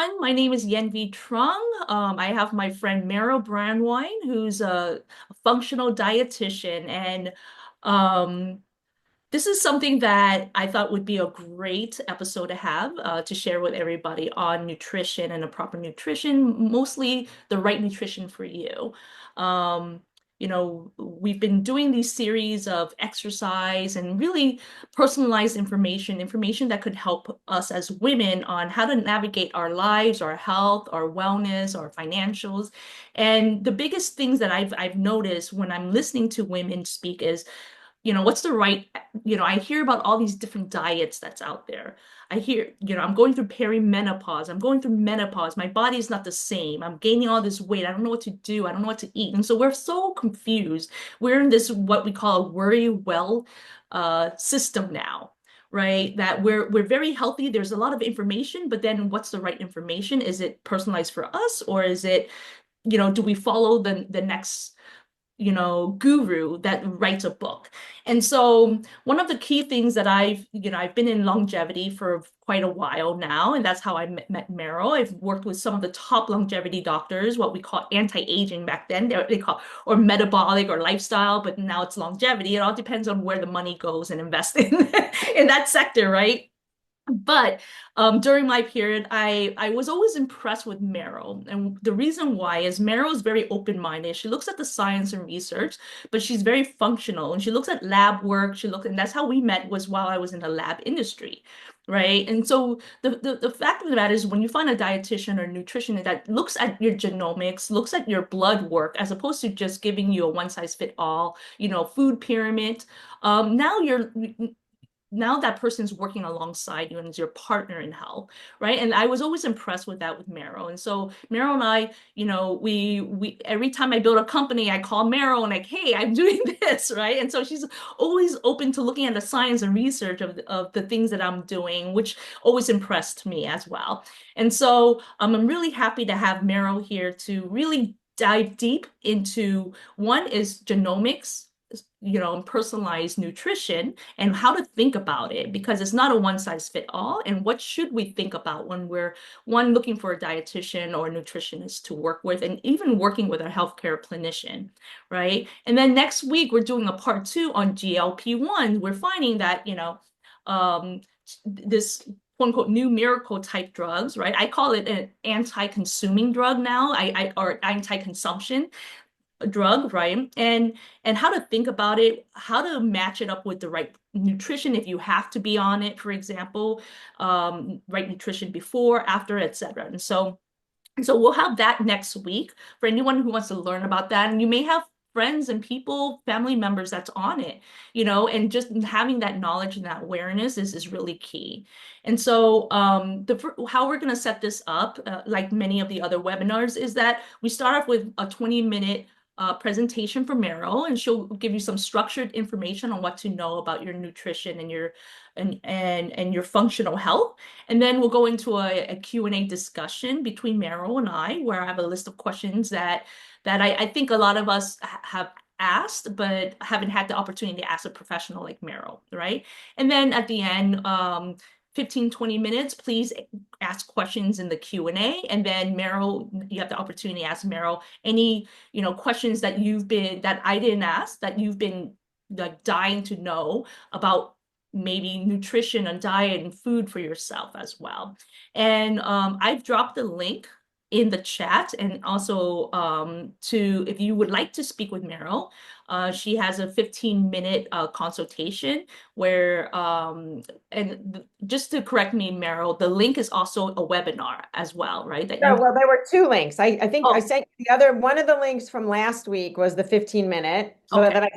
everyone. My name is Yenvy Truong. I have my friend Meryl Brandwein, who's a functional dietitian, and um, this is something that I thought would be a great episode to have to share with everybody on nutrition and a proper nutrition, mostly the right nutrition for you. Um, we've been doing these series of exercise and really personalized information that could help us as women on how to navigate our lives, our health, our wellness, our financials. And the biggest things that I've noticed when I'm listening to women speak is what's the right, I hear about all these different diets that's out there. I hear, I'm going through perimenopause. I'm going through menopause. My body is not the same. I'm gaining all this weight. I don't know what to do. I don't know what to eat. And so we're so confused. We're in this, what we call a worry well system now, right? That we're very healthy. There's a lot of information, but then what's the right information? Is it personalized for us, or is it, do we follow the next guru that writes a book? And so one of the key things that I've been in longevity for quite a while now, and that's how I met Meryl. I've worked with some of the top longevity doctors, what we call anti-aging back then, they call, or metabolic or lifestyle, but now it's longevity. It all depends on where the money goes and invest in in that sector, right? But during my period, I was always impressed with Meryl. And the reason why is Meryl is very open-minded. She looks at the science and research, but she's very functional. And she looks at lab work. And that's how we met, was while I was in the lab industry, right? And so the fact of the matter is, when you find a dietitian or nutritionist that looks at your genomics, looks at your blood work, as opposed to just giving you a one-size-fit-all, food pyramid, now that person's working alongside you and is your partner in health, right? And I was always impressed with that with Meryl. And so Meryl and I, we every time I build a company, I call Meryl and like, hey, I'm doing this, right? And so she's always open to looking at the science and research of the things that I'm doing, which always impressed me as well. And so I'm really happy to have Meryl here to really dive deep into, one is genomics, and personalized nutrition, and how to think about it, because it's not a one size fit all. And what should we think about when we're, one, looking for a dietitian or a nutritionist to work with, and even working with a healthcare clinician, right? And then next week we're doing a part two on GLP-1. We're finding that this quote unquote new miracle type drugs, right? I call it an anti-consuming drug now, or anti-consumption drug, right? And how to think about it, how to match it up with the right nutrition if you have to be on it, for example, right nutrition before, after, etc. And so we'll have that next week for anyone who wants to learn about that. And you may have friends and people, family members that's on it, and just having that knowledge and that awareness is really key. And so how we're going to set this up, like many of the other webinars, is that we start off with a 20-minute presentation from Meryl, and she'll give you some structured information on what to know about your nutrition and your functional health. And then we'll go into a Q&A discussion between Meryl and I, where I have a list of questions that I think a lot of us have asked, but haven't had the opportunity to ask a professional like Meryl, right? And then at the end, 15, 20 minutes, please ask questions in the Q&A. And then Meryl, you have the opportunity to ask Meryl any, questions that I didn't ask, that you've been like dying to know about, maybe nutrition and diet and food for yourself as well. And I've dropped the link in the chat, and also if you would like to speak with Meryl, she has a 15-minute consultation where, just to correct me, Meryl, the link is also a webinar as well, right? No, well, there were two links. I think I Oh, sent you the other one of the links from last week was the 15-minute. okay.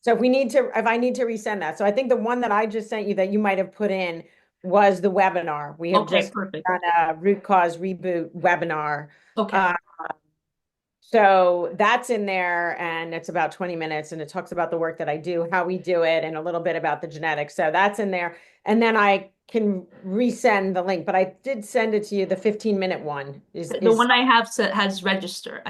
So if I need to resend that. So I think the one that I just sent you that you might have put in was the webinar. We have Okay, just perfect. done a root cause reboot webinar. Okay. Uh, so that's in there, and it's about 20 minutes, and it talks about the work that I do, how we do it, and a little bit about the genetics. So that's in there. And then I can resend the link, but I did send it to you. The 15-minute one The one I have has register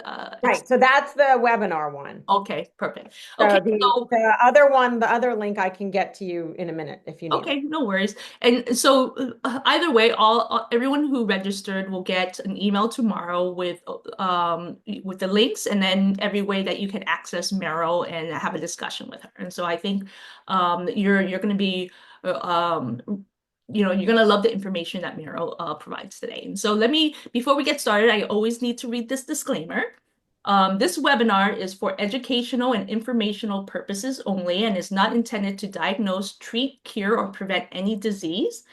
Right. So that's the webinar one. Okay, perfect. Okay, So the so the other one, the other link I can get to you in a minute if you need it. okay, no worries. And so either way, everyone who registered will get an email tomorrow with the links and then every way that you can access Meryl and have a discussion with her. And so I think you're going to be you're going to love the information that Meryl provides today. And so before we get started, I always need to read this disclaimer. This webinar is for educational and informational purposes only and is not intended to diagnose, treat, cure, or prevent any disease.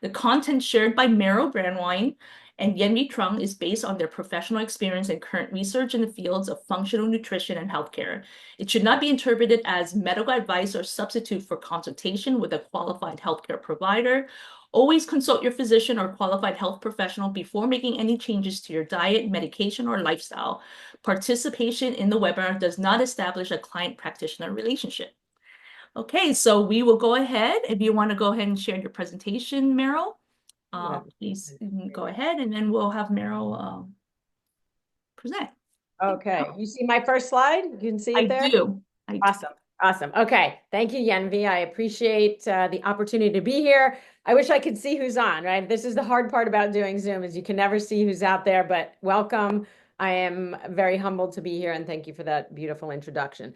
The content shared by Meryl Brandwein and Yenvy Truong is based on their professional experience and current research in the fields of functional nutrition and healthcare. It should not be interpreted as medical advice or substitute for consultation with a qualified healthcare provider. Always consult your physician or qualified health professional before making any changes to your diet, medication, or lifestyle. Participation in the webinar does not establish a client-practitioner relationship. Okay, so we will go ahead. If you want to go ahead and share your presentation, Meryl, Yeah. please go ahead, and then we'll have Meryl present. Okay. You see my first slide? You can see I it there? do. I do. Awesome. Awesome. Okay. Thank you, Yenvy. I appreciate the opportunity to be here. I wish I could see who's on, right? This is the hard part about doing Zoom is you can never see who's out there, but welcome. I am very humbled to be here and thank you for that beautiful introduction.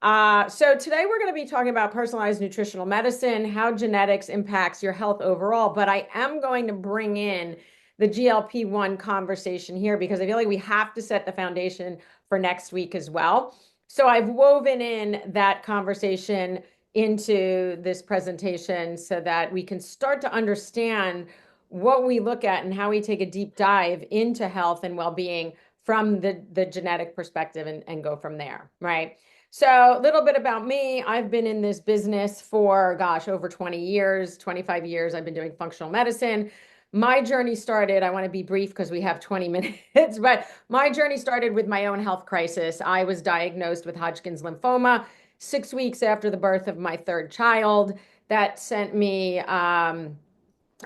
So today we're going to be talking about personalized nutritional medicine, how genetics impacts your health overall, but I am going to bring in the GLP-1 conversation here because I feel like we have to set the foundation for next week as well. So I've woven in that conversation into this presentation so that we can start to understand what we look at and how we take a deep dive into health and well-being from the genetic perspective and go from there, right? So a little bit about me. I've been in this business for, gosh, over 20 years, 25 years. I've been doing functional medicine. My journey started, I want to be brief because we have 20 minutes, but my journey started with my own health crisis. I was diagnosed with Hodgkin's lymphoma 6 weeks after the birth of my third child. That sent me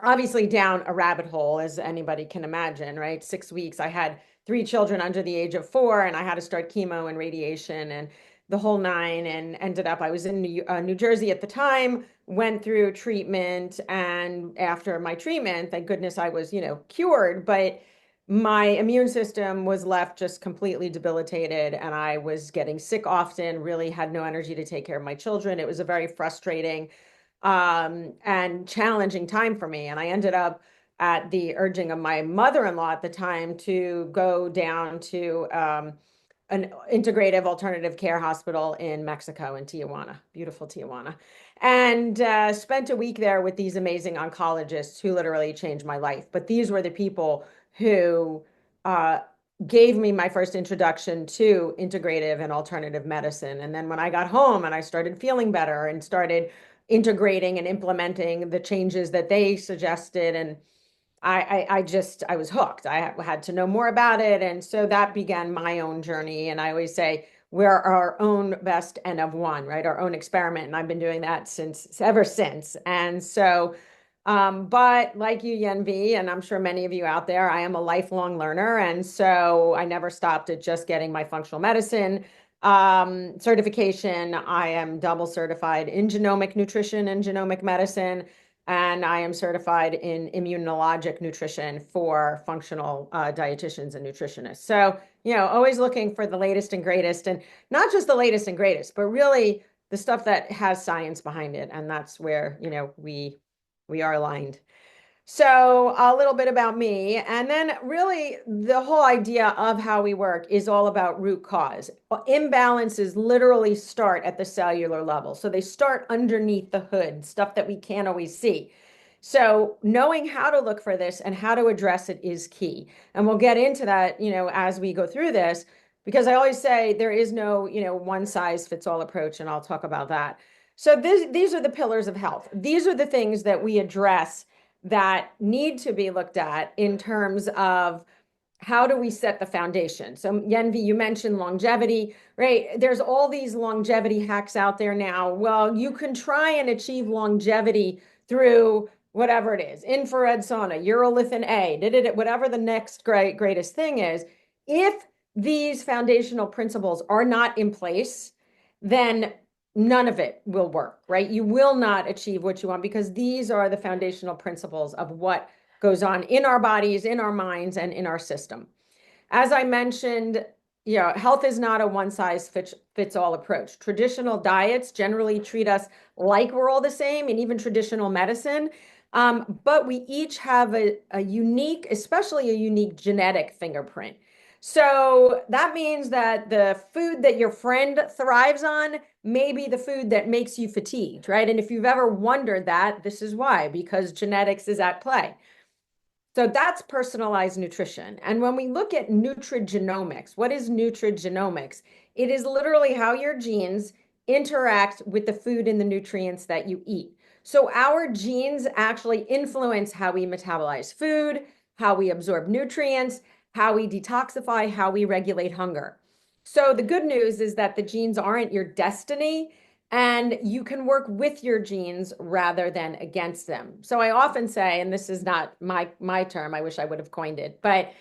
obviously down a rabbit hole, as anybody can imagine, right? 6 weeks. I had three children under the age of 4, and I had to start chemo and radiation and the whole nine, and ended up, I was in New Jersey at the time, went through treatment. And after my treatment, thank goodness I was, cured, but my immune system was left just completely debilitated. And I was getting sick often, really had no energy to take care of my children. It was a very frustrating and challenging time for me. And I ended up at the urging of my mother-in-law at the time to go down to an integrative alternative care hospital in Mexico, in Tijuana, beautiful Tijuana, and spent a week there with these amazing oncologists who literally changed my life. But these were the people who uh, gave me my first introduction to integrative and alternative medicine. And then when I got home and I started feeling better and started integrating and implementing the changes that they suggested, and I was hooked. I had to know more about it. And so that began my own journey. And I always say we're our own best N of one, right? Our own experiment. And I've been doing that ever since. And so, but like you, Yenvy, and I'm sure many of you out there, I am a lifelong learner. And so I never stopped at just getting my functional medicine certification. I am double certified in genomic nutrition and genomic medicine, and I am certified in immunologic nutrition for functional dietitians and nutritionists. So, always looking for the latest and greatest, and not just the latest and greatest, but really the stuff that has science behind it. And that's where, we are aligned. So a little bit about me, and then really the whole idea of how we work is all about root cause. Imbalances literally start at the cellular level. So they start underneath the hood, stuff that we can't always see. So knowing how to look for this and how to address it is key. And we'll get into that, as we go through this, because I always say there is no, one size fits all approach, and I'll talk about that. So these are the pillars of health. These are the things that we address that need to be looked at in terms of how do we set the foundation. So Yenvy, you mentioned longevity, right? There's all these longevity hacks out there now. Well, you can try and achieve longevity through whatever it is, infrared sauna, urolithin A, whatever the next greatest thing is. If these foundational principles are not in place, then none of it will work, right? You will not achieve what you want because these are the foundational principles of what goes on in our bodies, in our minds, and in our system. As I mentioned, health is not a one size fits all approach. Traditional diets generally treat us like we're all the same, and even traditional medicine. But we each have a unique, especially a unique genetic fingerprint. So that means that the food that your friend thrives on may be the food that makes you fatigued, right? And if you've ever wondered that, this is why, because genetics is at play. So that's personalized nutrition. And when we look at nutrigenomics, what is nutrigenomics? It is literally how your genes interact with the food and the nutrients that you eat. So our genes actually influence how we metabolize food, how we absorb nutrients, how we detoxify, how we regulate hunger. So the good news is that the genes aren't your destiny, and you can work with your genes rather than against them. So I often say, and this is not my term, I wish I would have coined it, but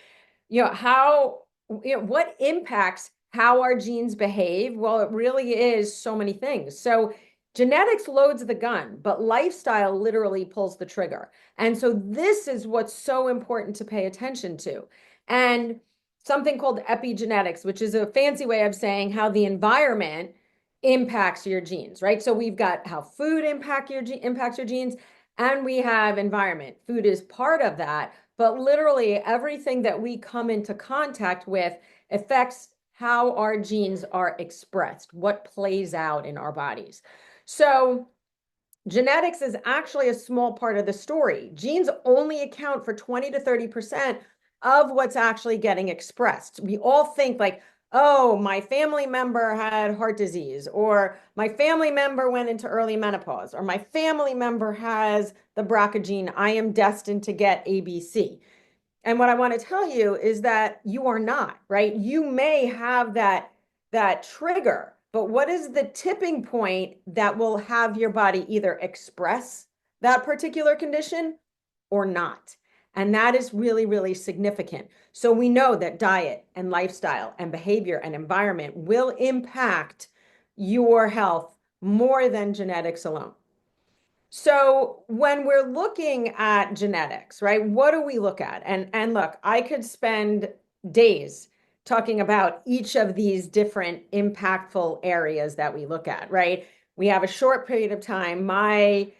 how what impacts how our genes behave? Well, it really is so many things. So genetics loads the gun, but lifestyle literally pulls the trigger. And so this is what's so important to pay attention to. And something called epigenetics, which is a fancy way of saying how the environment impacts your genes, right? So we've got how food impacts your genes, and we have environment. Food is part of that, but literally everything that we come into contact with affects how our genes are expressed, what plays out in our bodies. So genetics is actually a small part of the story. Genes only account for 20 to 30% of what's actually getting expressed. We all think like, oh, my family member had heart disease, or my family member went into early menopause, or my family member has the BRCA gene. I am destined to get ABC. And what I want to tell you is that you are not, right? You may have that trigger, but what is the tipping point that will have your body either express that particular condition or not? And that is really, really significant. So we know that diet and lifestyle and behavior and environment will impact your health more than genetics alone. So when we're looking at genetics, right, what do we look at? And look, I could spend days talking about each of these different impactful areas that we look at, right? We have a short period of time. My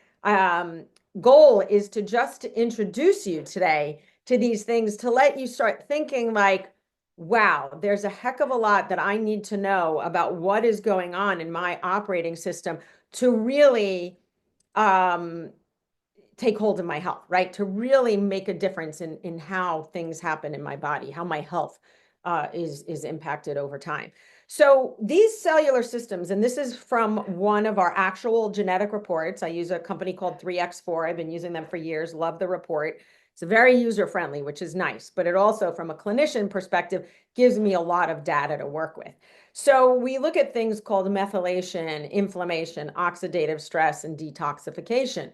goal is to just introduce you today to these things to let you start thinking like, wow, there's a heck of a lot that I need to know about what is going on in my operating system to really um, take hold of my health, right? To really make a difference in how things happen in my body, how my health is impacted over time. So these cellular systems, and this is from one of our actual genetic reports. I use a company called 3x4. I've been using them for years. Love the report. It's very user friendly, which is nice, but it also, from a clinician perspective, gives me a lot of data to work with. So we look at things called methylation, inflammation, oxidative stress, and detoxification.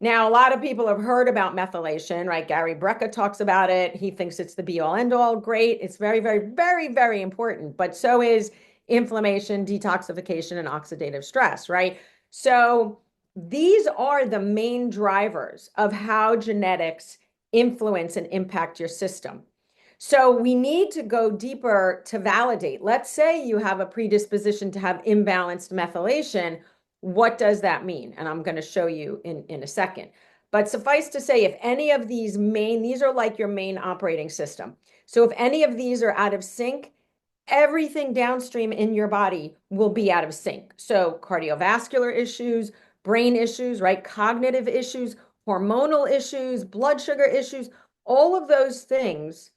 Now, a lot of people have heard about methylation, right? Gary Brecka talks about it. He thinks it's the be all end all. Great. It's very, very, very, very important. But so is inflammation, detoxification, and oxidative stress, right? So these are the main drivers of how genetics influence and impact your system. So we need to go deeper to validate. Let's say you have a predisposition to have imbalanced methylation. What does that mean? And I'm going to show you in a second. But suffice to say, if any of these are like your main operating system. So if any of these are out of sync, everything downstream in your body will be out of sync. So cardiovascular issues, brain issues, right? Cognitive issues, hormonal issues, blood sugar issues, all of those things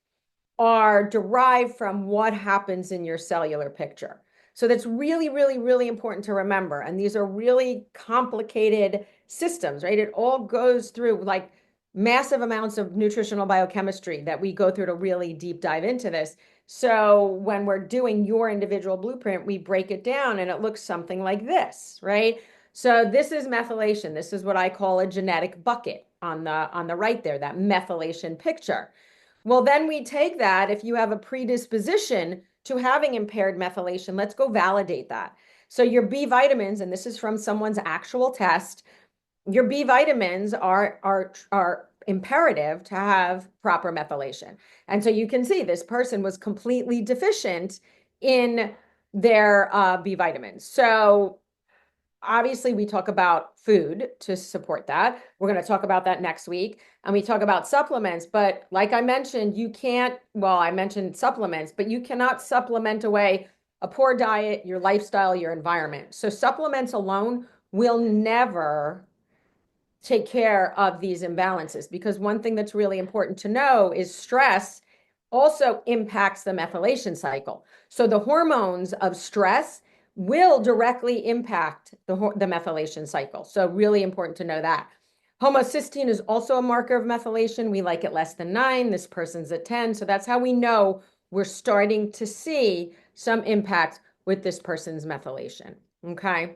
are derived from what happens in your cellular picture. So that's really, really, really important to remember. And these are really complicated systems, right? It all goes through like massive amounts of nutritional biochemistry that we go through to really deep dive into this. So when we're doing your individual blueprint, we break it down and it looks something like this, right? So this is methylation. This is what I call a genetic bucket on the right there, that methylation picture. Well, then we take that if you have a predisposition to having impaired methylation. Let's go validate that. So your B vitamins, and this is from someone's actual test, your B vitamins are imperative to have proper methylation. And so you can see this person was completely deficient in their B vitamins. So obviously we talk about food to support that. We're going to talk about that next week. And we talk about supplements, but like I mentioned, you can't, well, I mentioned supplements, but you cannot supplement away a poor diet, your lifestyle, your environment. So supplements alone will never take care of these imbalances, because one thing that's really important to know is stress also impacts the methylation cycle. So the hormones of stress will directly impact the methylation cycle. So really important to know that. Homocysteine is also a marker of methylation. We like it less than 9. This person's at 10. So that's how we know we're starting to see some impact with this person's methylation. Okay.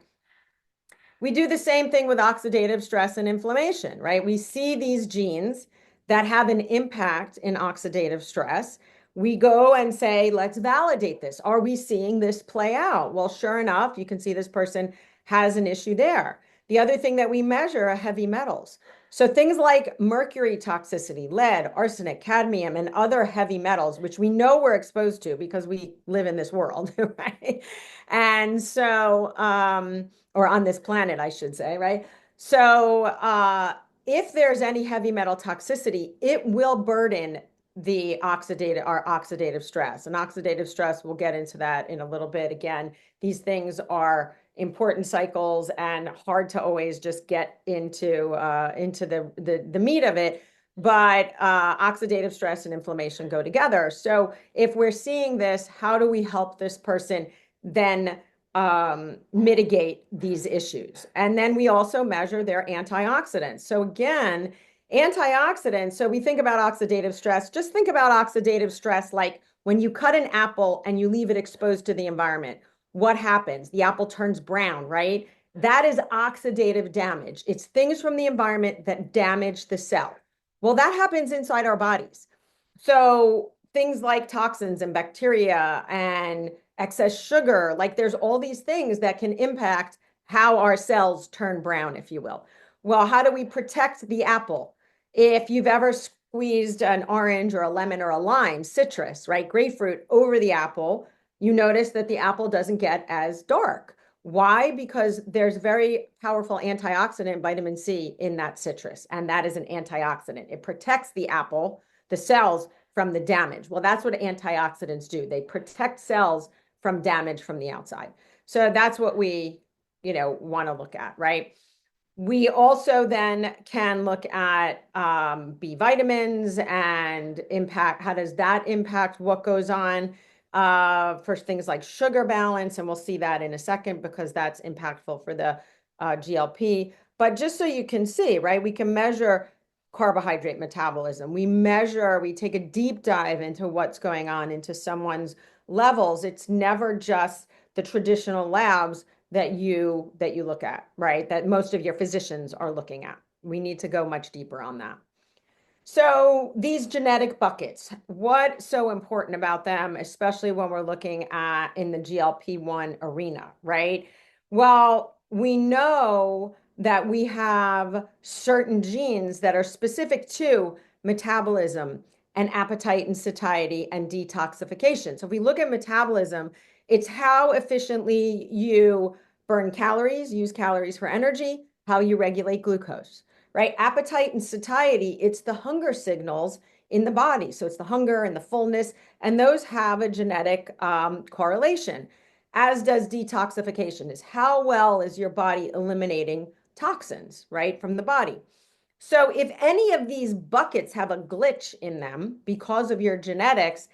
We do the same thing with oxidative stress and inflammation, right? We see these genes that have an impact in oxidative stress. We go and say, let's validate this. Are we seeing this play out? Well, sure enough, you can see this person has an issue there. The other thing that we measure are heavy metals. So things like mercury toxicity, lead, arsenic, cadmium, and other heavy metals, which we know we're exposed to because we live in this world, right? And so, or on this planet, I should say, right? So, if there's any heavy metal toxicity, it will burden our oxidative stress. And oxidative stress, we'll get into that in a little bit. Again, these things are important cycles and hard to always just get into the meat of it. But oxidative stress and inflammation go together. So if we're seeing this, how do we help this person then mitigate these issues? And then we also measure their antioxidants. So again, antioxidants, so we think about oxidative stress, just think about oxidative stress like when you cut an apple and you leave it exposed to the environment. What happens? The apple turns brown, right? That is oxidative damage. It's things from the environment that damage the cell. Well, that happens inside our bodies. So things like toxins and bacteria and excess sugar, like there's all these things that can impact how our cells turn brown, if you will. Well, how do we protect the apple? If you've ever squeezed an orange or a lemon or a lime, citrus, right, grapefruit over the apple, you notice that the apple doesn't get as dark. Why? Because there's very powerful antioxidant vitamin C in that citrus, and that is an antioxidant. It protects the apple, the cells, from the damage. Well, that's what antioxidants do. They protect cells from damage from the outside. So that's what we, want to look at, right? We also then can look at B vitamins and impact. How does that impact what goes on for things like sugar balance? And we'll see that in a second because that's impactful for the GLP. But just so you can see, right, we can measure carbohydrate metabolism. We take a deep dive into what's going on into someone's levels. It's never just the traditional labs that you look at, right? That most of your physicians are looking at. We need to go much deeper on that. So these genetic buckets, what's so important about them, especially when we're looking at in the GLP-1 arena, right? Well, we know that we have certain genes that are specific to metabolism and appetite and satiety and detoxification. So if we look at metabolism, it's how efficiently you burn calories, use calories for energy, how you regulate glucose, right? Appetite and satiety, it's the hunger signals in the body. So it's the hunger and the fullness, and those have a genetic correlation, as does detoxification, is how well is your body eliminating toxins, right, from the body. So if any of these buckets have a glitch in them because of your genetics,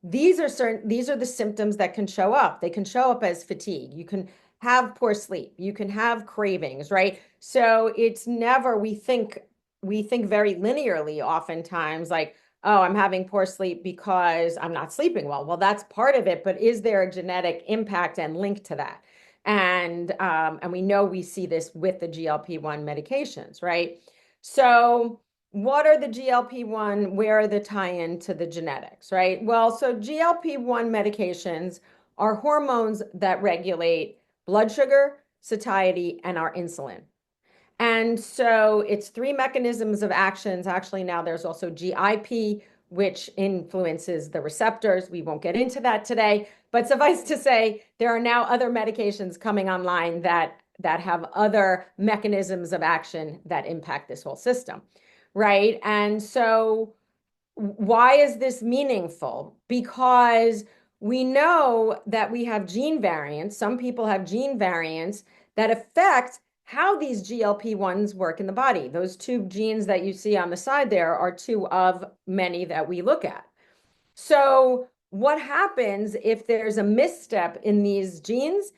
these are the symptoms that can show up. They can show up as fatigue. You can have poor sleep. You can have cravings, right? So it's never, we think very linearly oftentimes, like, oh, I'm having poor sleep because I'm not sleeping well. Well, that's part of it, but is there a genetic impact and link to that? And we know we see this with the GLP-1 medications, right? So what are the GLP-1, where are the tie-in to the genetics, right? Well, so GLP-1 medications are hormones that regulate blood sugar, satiety, and our insulin. And so it's three mechanisms of actions. Actually, now there's also GIP, which influences the receptors. We won't get into that today, but suffice to say, there are now other medications coming online that have other mechanisms of action that impact this whole system, right? And so why is this meaningful? Because we know that we have gene variants. Some people have gene variants that affect how these GLP-1s work in the body. Those two genes that you see on the side there are two of many that we look at. So, what happens if there's a misstep in these genes?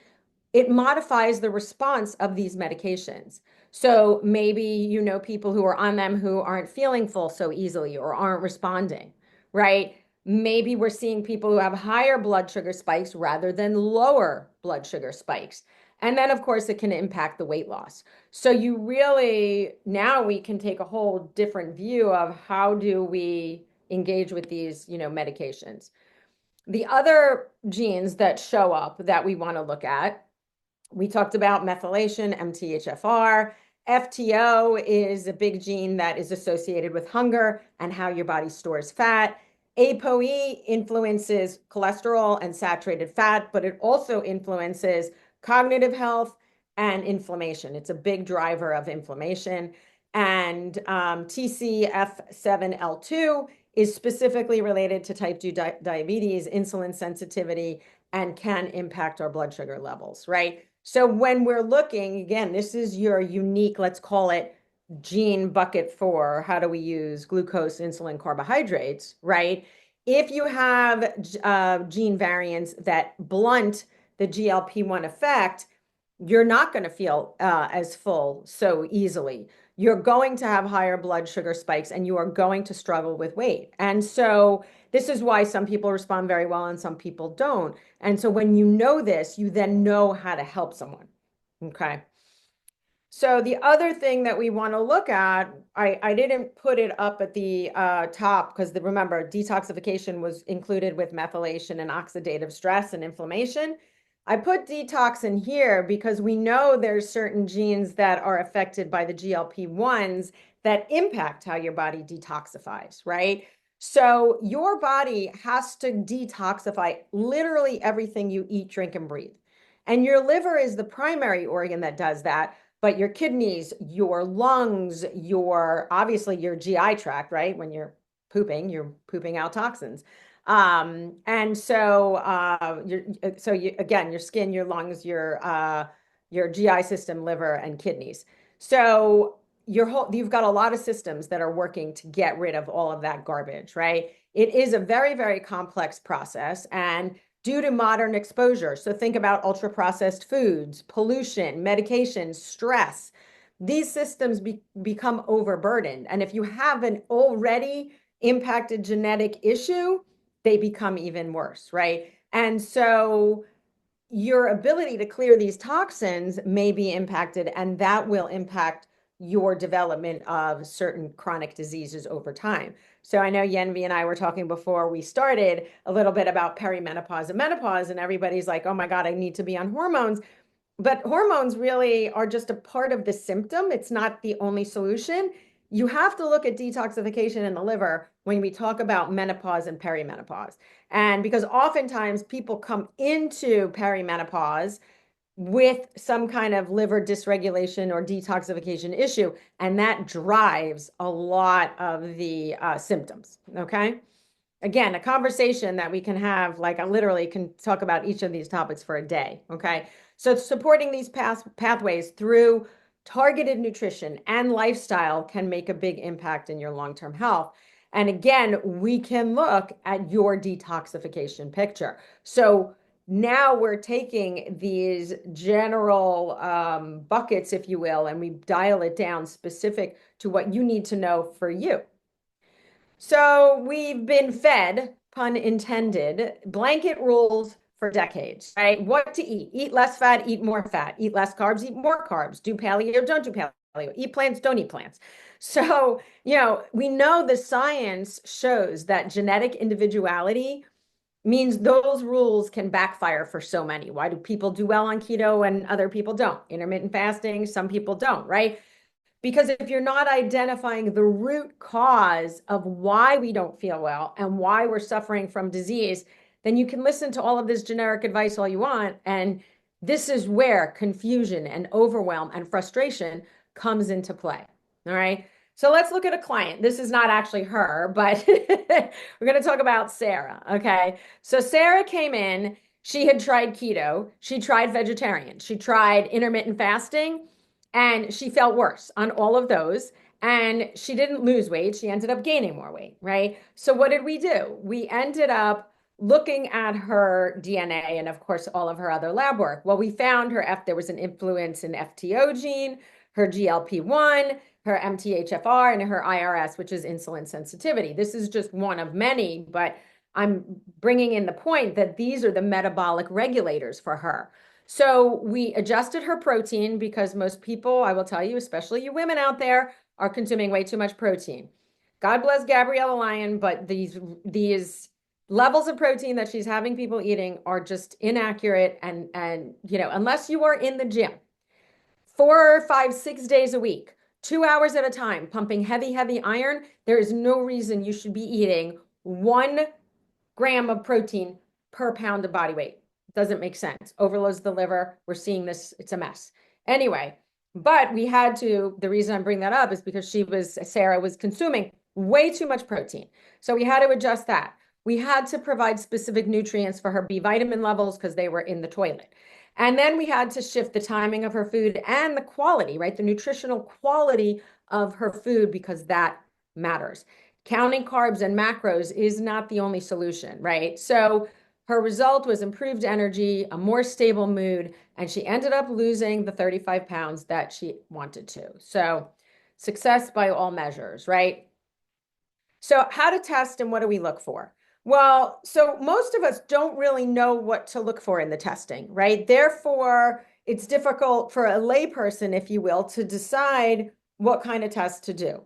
It modifies the response of these medications. So maybe you know people who are on them who aren't feeling full so easily or aren't responding, right? Maybe we're seeing people who have higher blood sugar spikes rather than lower blood sugar spikes. And then, of course, it can impact the weight loss. So you really, now we can take a whole different view of how do we engage with these, medications. The other genes that show up that we want to look at, we talked about methylation, MTHFR. FTO is a big gene that is associated with hunger and how your body stores fat. ApoE influences cholesterol and saturated fat, but it also influences cognitive health and inflammation. It's a big driver of inflammation. And TCF7L2 is specifically related to type 2 diabetes, insulin sensitivity, and can impact our blood sugar levels, right? So when we're looking, again, this is your unique, let's call it gene bucket for how do we use glucose, insulin, carbohydrates, right? If you have gene variants that blunt the GLP-1 effect, you're not going to feel as full so easily. You're going to have higher blood sugar spikes and you are going to struggle with weight. And so this is why some people respond very well and some people don't. And so when you know this, you then know how to help someone. Okay. So the other thing that we want to look at, I didn't put it up at the top because remember, detoxification was included with methylation and oxidative stress and inflammation. I put detox in here because we know there's certain genes that are affected by the GLP-1s that impact how your body detoxifies, right? So your body has to detoxify literally everything you eat, drink, and breathe. And your liver is the primary organ that does that, but your kidneys, your lungs, obviously your GI tract, right? When you're pooping out toxins. And so again, your skin, your lungs, your GI system, liver, and kidneys. So you've got a lot of systems that are working to get rid of all of that garbage, right? It is a very, very complex process, and due to modern exposure. So think about ultra processed foods, pollution, medication, stress. These systems become overburdened. And if you have an already impacted genetic issue, they become even worse, right? And so your ability to clear these toxins may be impacted, and that will impact your development of certain chronic diseases over time. So I know Yenvy and I were talking before we started a little bit about perimenopause and menopause, and everybody's like, oh my God, I need to be on hormones. But hormones really are just a part of the symptom. It's not the only solution. You have to look at detoxification in the liver when we talk about menopause and perimenopause. And because oftentimes people come into perimenopause with some kind of liver dysregulation or detoxification issue, and that drives a lot of the symptoms. Okay. Again, a conversation that we can have, like I literally can talk about each of these topics for a day. Okay. So supporting these pathways through targeted nutrition and lifestyle can make a big impact in your long-term health. And again, we can look at your detoxification picture. So now we're taking these general buckets, if you will, and we dial it down specific to what you need to know for you. So we've been fed, pun intended, blanket rules for decades, right? What to eat. Eat less fat, eat more fat. Eat less carbs, eat more carbs. Do paleo, don't do paleo. Eat plants, don't eat plants. So, we know the science shows that genetic individuality means those rules can backfire for so many. Why do people do well on keto and other people don't? Intermittent fasting, some people don't, right? Because if you're not identifying the root cause of why we don't feel well and why we're suffering from disease, then you can listen to all of this generic advice all you want. And this is where confusion and overwhelm and frustration comes into play. All right. So let's look at a client. This is not actually her, but we're going to talk about Sarah. Okay. So Sarah came in. She had tried keto. She tried vegetarian. She tried intermittent fasting and she felt worse on all of those. And she didn't lose weight. She ended up gaining more weight, right? So what did we do? We ended up looking at her DNA and, of course, all of her other lab work. Well, we found there was an influence in FTO gene, her GLP-1, her MTHFR, and her IRS, which is insulin sensitivity. This is just one of many, but I'm bringing in the point that these are the metabolic regulators for her. So we adjusted her protein because most people, I will tell you, especially you women out there, are consuming way too much protein. God bless Gabriella Lyon, but these levels of protein that she's having people eating are just inaccurate. And unless you are in the gym 4, 5, 6 days a week, 2 hours at a time, pumping heavy, heavy iron, there is no reason you should be eating 1 gram of protein per pound of body weight. Doesn't make sense. Overloads the liver. We're seeing this. It's a mess. Anyway, but the reason I'm bringing that up is because Sarah was consuming way too much protein. So we had to adjust that. We had to provide specific nutrients for her B vitamin levels because they were in the toilet. And then we had to shift the timing of her food and the quality, right? The nutritional quality of her food because that matters. Counting carbs and macros is not the only solution, right? So her result was improved energy, a more stable mood, and she ended up losing the 35 pounds that she wanted to. So success by all measures, right? So how to test and what do we look for? Well, so most of us don't really know what to look for in the testing, right? Therefore, it's difficult for a layperson, if you will, to decide what kind of test to do.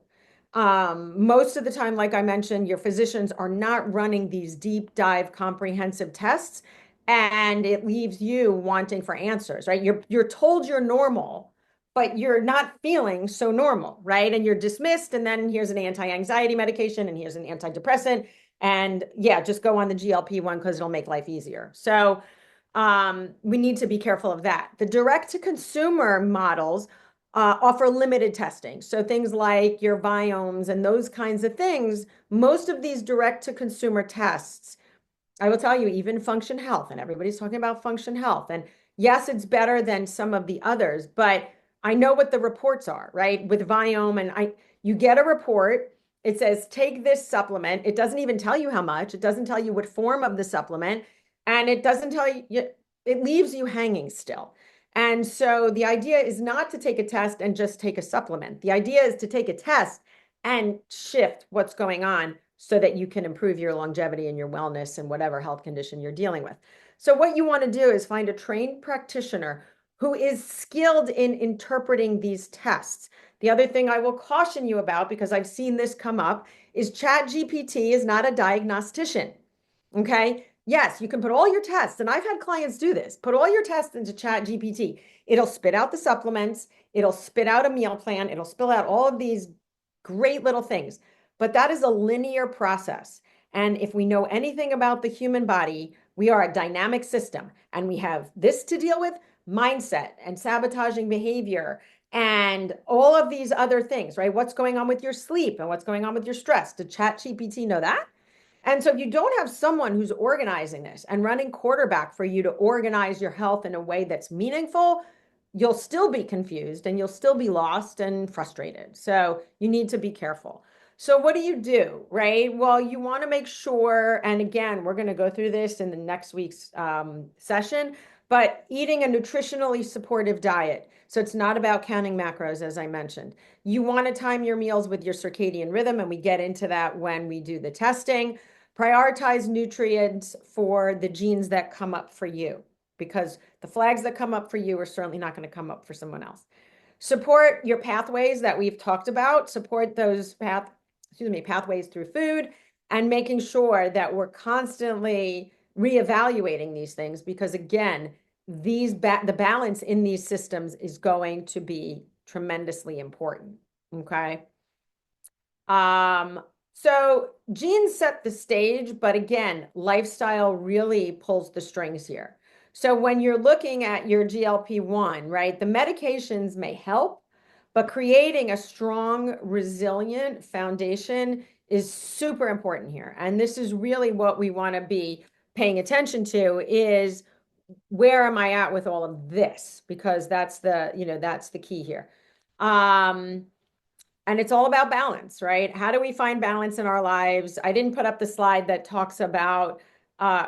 Most of the time, like I mentioned, your physicians are not running these deep dive comprehensive tests, and it leaves you wanting for answers, right? You're told you're normal, but you're not feeling so normal, right? And you're dismissed, and then here's an anti-anxiety medication, and here's an antidepressant, and yeah, just go on the GLP-1 because it'll make life easier. So we need to be careful of that. The direct-to-consumer models offer limited testing. So things like your biomes and those kinds of things, most of these direct-to-consumer tests, I will tell you, even Function Health, and everybody's talking about Function Health. And yes, it's better than some of the others, but I know what the reports are, right? With Viome, and you get a report. It says, take this supplement. It doesn't even tell you how much. It doesn't tell you what form of the supplement. And it doesn't tell you, it leaves you hanging still. And so the idea is not to take a test and just take a supplement. The idea is to take a test and shift what's going on so that you can improve your longevity and your wellness and whatever health condition you're dealing with. So what you want to do is find a trained practitioner who is skilled in interpreting these tests. The other thing I will caution you about, because I've seen this come up, is ChatGPT is not a diagnostician. Okay. Yes, you can put all your tests, and I've had clients do this. Put all your tests into ChatGPT. It'll spit out the supplements, it'll spit out a meal plan, it'll spill out all of these great little things. But that is a linear process. And if we know anything about the human body, we are a dynamic system, and we have this to deal with, mindset and sabotaging behavior and all of these other things, right? What's going on with your sleep and what's going on with your stress? Did ChatGPT know that? And so if you don't have someone who's organizing this and running quarterback for you to organize your health in a way that's meaningful, you'll still be confused and you'll still be lost and frustrated. So you need to be careful. So what do, right? Well, you want to make sure, and again, we're going to go through this in the next week's session, but eating a nutritionally supportive diet. So it's not about counting macros, as I mentioned. You want to time your meals with your circadian rhythm, and we get into that when we do the testing. Prioritize nutrients for the genes that come up for you, because the flags that come up for you are certainly not going to come up for someone else. support your pathways that we've talked about, support those pathways through food, and making sure that we're constantly reevaluating these things because again, the balance in these systems is going to be tremendously important. Okay. Um, so genes set the stage, but again, lifestyle really pulls the strings here. So when you're looking at your GLP-1, right, the medications may help, but creating a strong, resilient foundation is super important here. And this is really what we want to be paying attention to is where am I at with all of this? Because that's the key here. Um, and it's all about balance, right? How do we find balance in our lives? I didn't put up the slide that talks about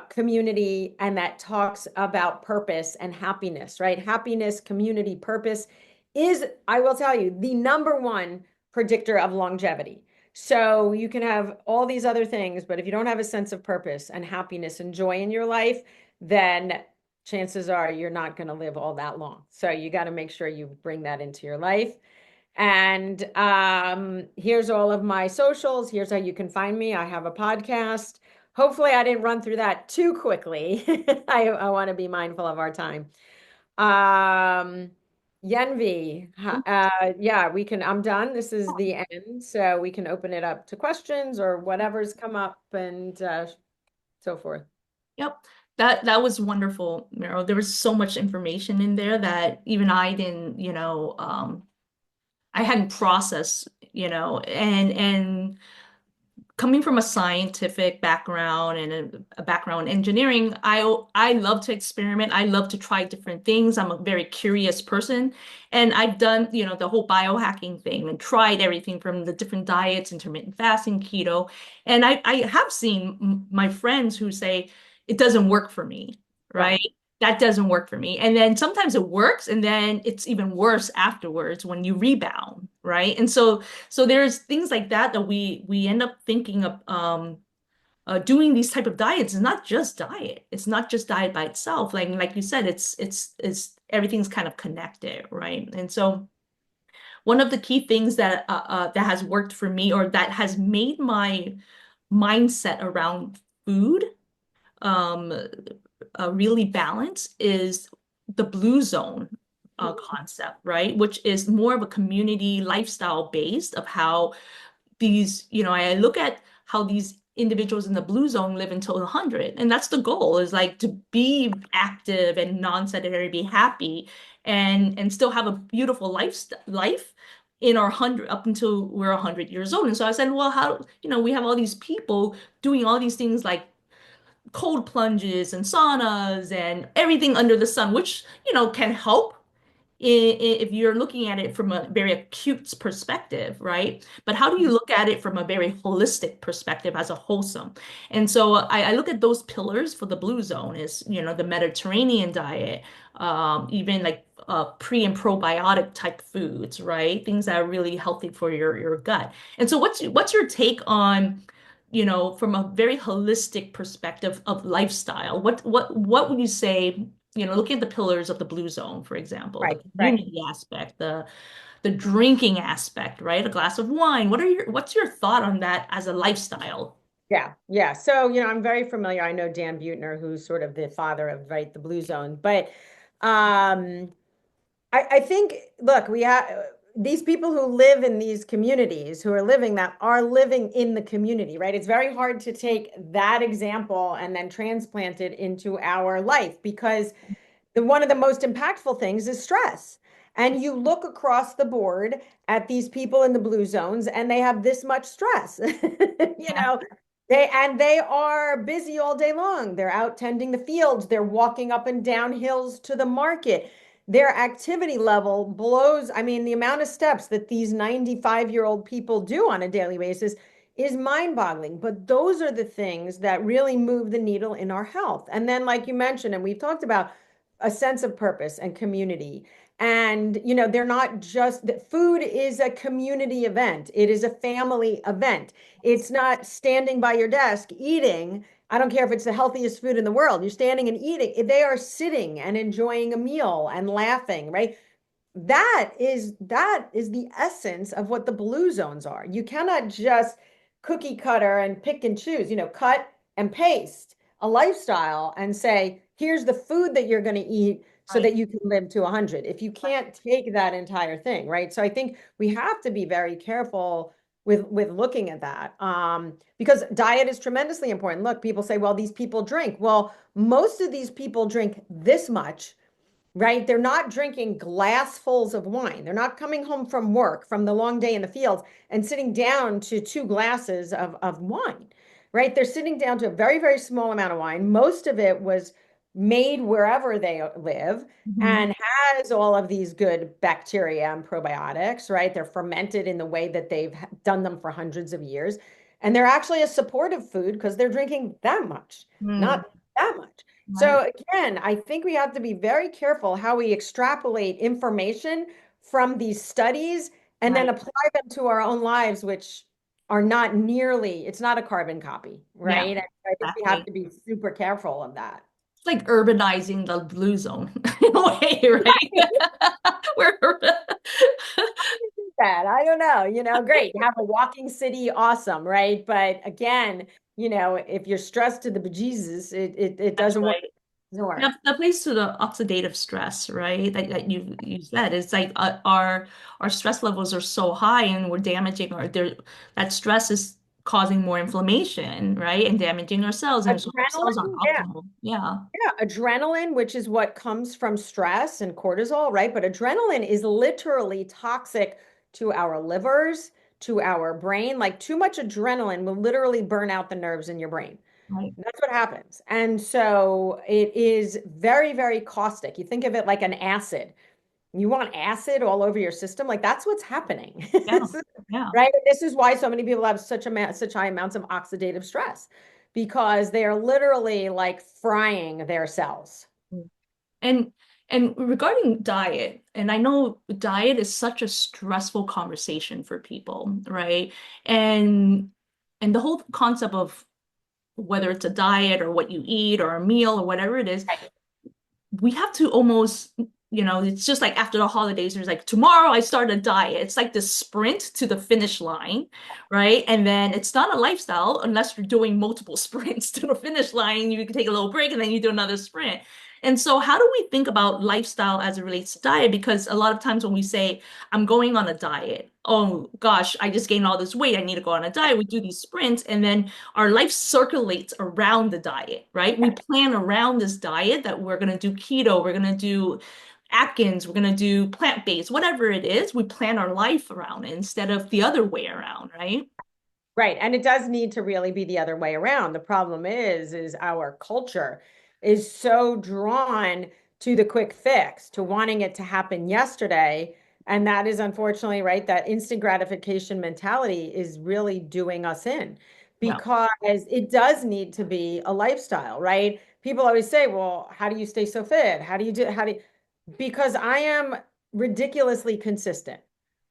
community and that talks about purpose and happiness, right? Happiness, community, purpose is, I will tell you, the number one predictor of longevity. So you can have all these other things, but if you don't have a sense of purpose and happiness and joy in your life, then chances are you're not going to live all that long. So you got to make sure you bring that into your life. And here's all of my socials. Here's how you can find me. I have a podcast. Hopefully, I didn't run through that too quickly. I want to be mindful of our time. Um, Yenvy, yeah, we can. I'm done. This is the end, so we can open it up to questions or whatever's come up and so forth. Yep. That was wonderful, Meryl. There was so much information in there that even I didn't, I hadn't processed, and coming from a scientific background and a background in engineering, I love to experiment. I love to try different things. I'm a very curious person, and I've done, the whole biohacking thing and tried everything from the different diets, intermittent fasting, keto, and I have seen my friends who say it doesn't work for me, Right, right? That doesn't work for me. And then sometimes it works, and then it's even worse afterwards when you rebound, right? And so there's things like that that we end up thinking of doing these type of diets is not just diet. It's not just diet by itself. Like you said, it's everything's kind of connected, right? And so one of the key things that has worked for me or that has made my mindset around food um, really balanced is the blue zone concept, right? Which is more of a community lifestyle based of how these, I look at how these individuals in the blue zone live until 100. And that's the goal is like to be active and non-sedentary, be happy and still have a beautiful life in our 100 up until we're 100 years old. And so I said, well, how, we have all these people doing all these things like cold plunges and saunas and everything under the sun, which, can help if you're looking at it from a very acute perspective, right? But how do you look at it from a very holistic perspective as a wholesome? And so I look at those pillars for the blue zone is, the Mediterranean diet, even like pre and probiotic type foods, right? Things that are really healthy for your gut. And so what's your take on, from a very holistic perspective of lifestyle? What would you say, looking at the pillars of the blue zone, for example, the right, right. community aspect, the drinking aspect, right? A glass of wine. What's your thought on that as a lifestyle? Yeah, yeah. So, I'm very familiar. I know Dan Buettner, who's sort of the father of, right, the Blue Zone. But um, I think, look, we have these people who live in these communities who are living that are living in the community, right? It's very hard to take that example and then transplant it into our life because one of the most impactful things is stress. And you look across the board at these people in the blue zones and they have this much stress. you Yeah. know, they are busy all day long. They're out tending the fields, they're walking up and down hills to the market. Their activity level blows. I mean, the amount of steps that these 95-year-old people do on a daily basis is mind-boggling. But those are the things that really move the needle in our health. And then, like you mentioned, and we've talked about a sense of purpose and community. And, they're not just that food is a community event. It is a family event. It's not standing by your desk eating. I don't care if it's the healthiest food in the world. You're standing and eating. They are sitting and enjoying a meal and laughing, right? that is the essence of what the blue zones are. You cannot just cookie cutter and pick and choose, cut and paste a lifestyle and say, here's the food that you're going to eat so Right. that you can live to 100. If you can't take that entire thing, right? So I think we have to be very careful with looking at that, because diet is tremendously important. Look, people say, well, these people drink. Well, most of these people drink this much, right? They're not drinking glassfuls of wine. They're not coming home from work, from the long day in the fields, and sitting down to 2 glasses of wine, right? They're sitting down to a very, very small amount of wine. Most of it was made wherever they live Mhm. and has all of these good bacteria and probiotics, right? They're fermented in the way that they've done them for hundreds of years. And they're actually a supportive food because they're drinking that much, Mm, not that much. right. So again, I think we have to be very careful how we extrapolate information from these studies and then Right. apply them to our own lives, which are not nearly, it's not a carbon copy, Yeah, right? I think we have exactly. to be super careful of that. It's like urbanizing the blue zone in a way, right? We're That I don't know, great. Have a walking city, awesome, right? But again, if you're stressed to the bejesus, it that's doesn't work. right. It doesn't work. That plays to the oxidative stress, right? That you said. It's like our stress levels are so high and we're damaging that stress is causing more inflammation, right? And damaging our cells, and so our cells aren't Adrenaline, yeah. optimal. Yeah. Yeah, adrenaline, which is what comes from stress and cortisol, right? But adrenaline is literally toxic to our livers, to our brain. Like too much adrenaline will literally burn out the nerves in your brain. Right. That's what happens. And so it is very, very caustic. You think of it like an acid. You want acid all over your system, like that's what's happening. Yeah. Yeah. Right? This is why so many people have such high amounts of oxidative stress because they are literally like frying their cells. And and regarding diet, and I know diet is such a stressful conversation for people, right? And and the whole concept of whether it's a diet or what you eat or a meal or whatever it is, Right. we have to almost, it's just like after the holidays, there's like tomorrow I start a diet. It's like the sprint to the finish line, right? And then it's not a lifestyle unless you're doing multiple sprints to the finish line. You can take a little break and then you do another sprint. And so, how do we think about lifestyle as it relates to diet? Because a lot of times when we say, I'm going on a diet, oh gosh, I just gained all this weight, I need to go on a diet, we do these sprints, and then our life circulates around the diet, right? We plan around this diet that we're going to do keto, we're going to do Atkins, we're going to do plant-based, whatever it is, we plan our life around it instead of the other way around, right? Right. And it does need to really be the other way around. The problem is our culture is so drawn to the quick fix, to wanting it to happen yesterday. And that is unfortunately, right, that instant gratification mentality is really doing us in Yeah. because it does need to be a lifestyle, right? People always say, well, how do you stay so fit? How do you, because I am ridiculously consistent,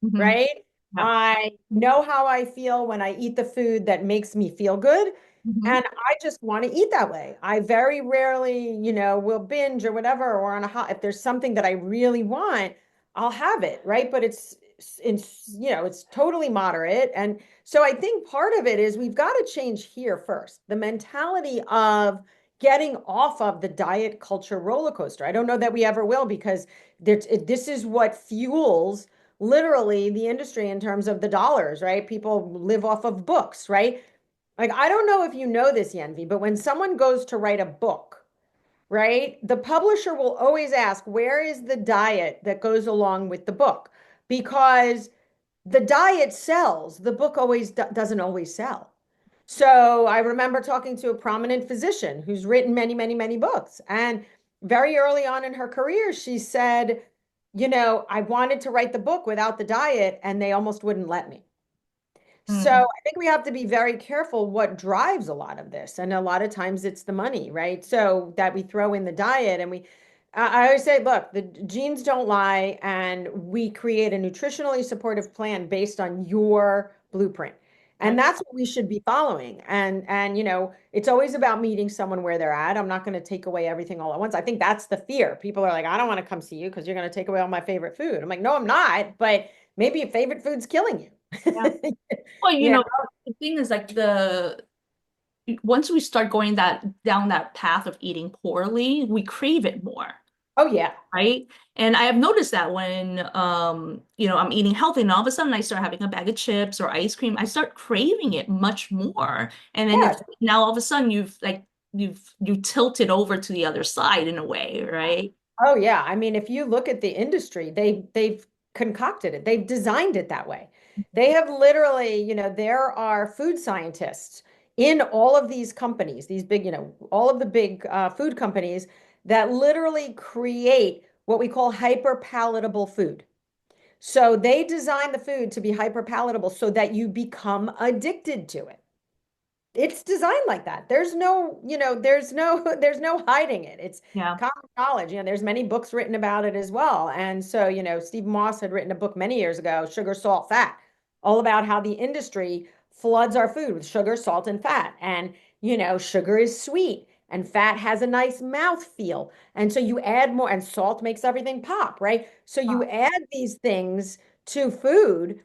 Hmm. right? Yeah. I know how I feel when I eat the food that makes me feel good. Hmm. And I just want to eat that way. I very rarely, will binge or whatever, or on a hot, if there's something that I really want, I'll have it, right? But it's totally moderate. And so I think part of it is we've got to change here first. The mentality of getting off of the diet culture roller coaster. I don't know that we ever will because this is what fuels literally the industry in terms of the dollars, right? People live off of books, right? Like, I don't know if you know this, Yenvy, but when someone goes to write a book, right, the publisher will always ask, where is the diet that goes along with the book? Because the diet sells, the book always doesn't always sell. So I remember talking to a prominent physician who's written many, many, many books. And very early on in her career, she said, I wanted to write the book without the diet, and they almost wouldn't let me. So Mm. I think we have to be very careful what drives a lot of this. And a lot of times it's the money, right? So that we throw in the diet and I always say, look, the genes don't lie, and we create a nutritionally supportive plan based on your blueprint. And Right. that's what we should be following. And it's always about meeting someone where they're at. I'm not going to take away everything all at once. I think that's the fear. People are like, I don't want to come see you because you're going to take away all my favorite food. I'm like, no, I'm not. But maybe your favorite food's killing Yeah. you. Well, You know? the thing is like the once we start going that down that path of eating poorly, we crave it more, Oh yeah. right? And I have noticed that when I'm eating healthy and all of a sudden I start having a bag of chips or ice cream, I start craving it much more. And then Yeah. it's now all of a sudden you tilted over to the other side in a way, right? Oh yeah. I mean, if you look at the industry, they've concocted it. They've designed it that way. They have literally, there are food scientists in all of these companies, these big, all of the big food companies that literally create what we call hyper palatable food. So they design the food to be hyper palatable so that you become addicted to it. It's designed like that. There's no hiding it. It's Yeah. common knowledge. There's many books written about it as well. And so, Steve Moss had written a book many years ago, Sugar, Salt, Fat, all about how the industry floods our food with sugar, salt, and fat. And, sugar is sweet and fat has a nice mouth feel. And so you add more, and salt makes everything pop, right? So you add these things to food,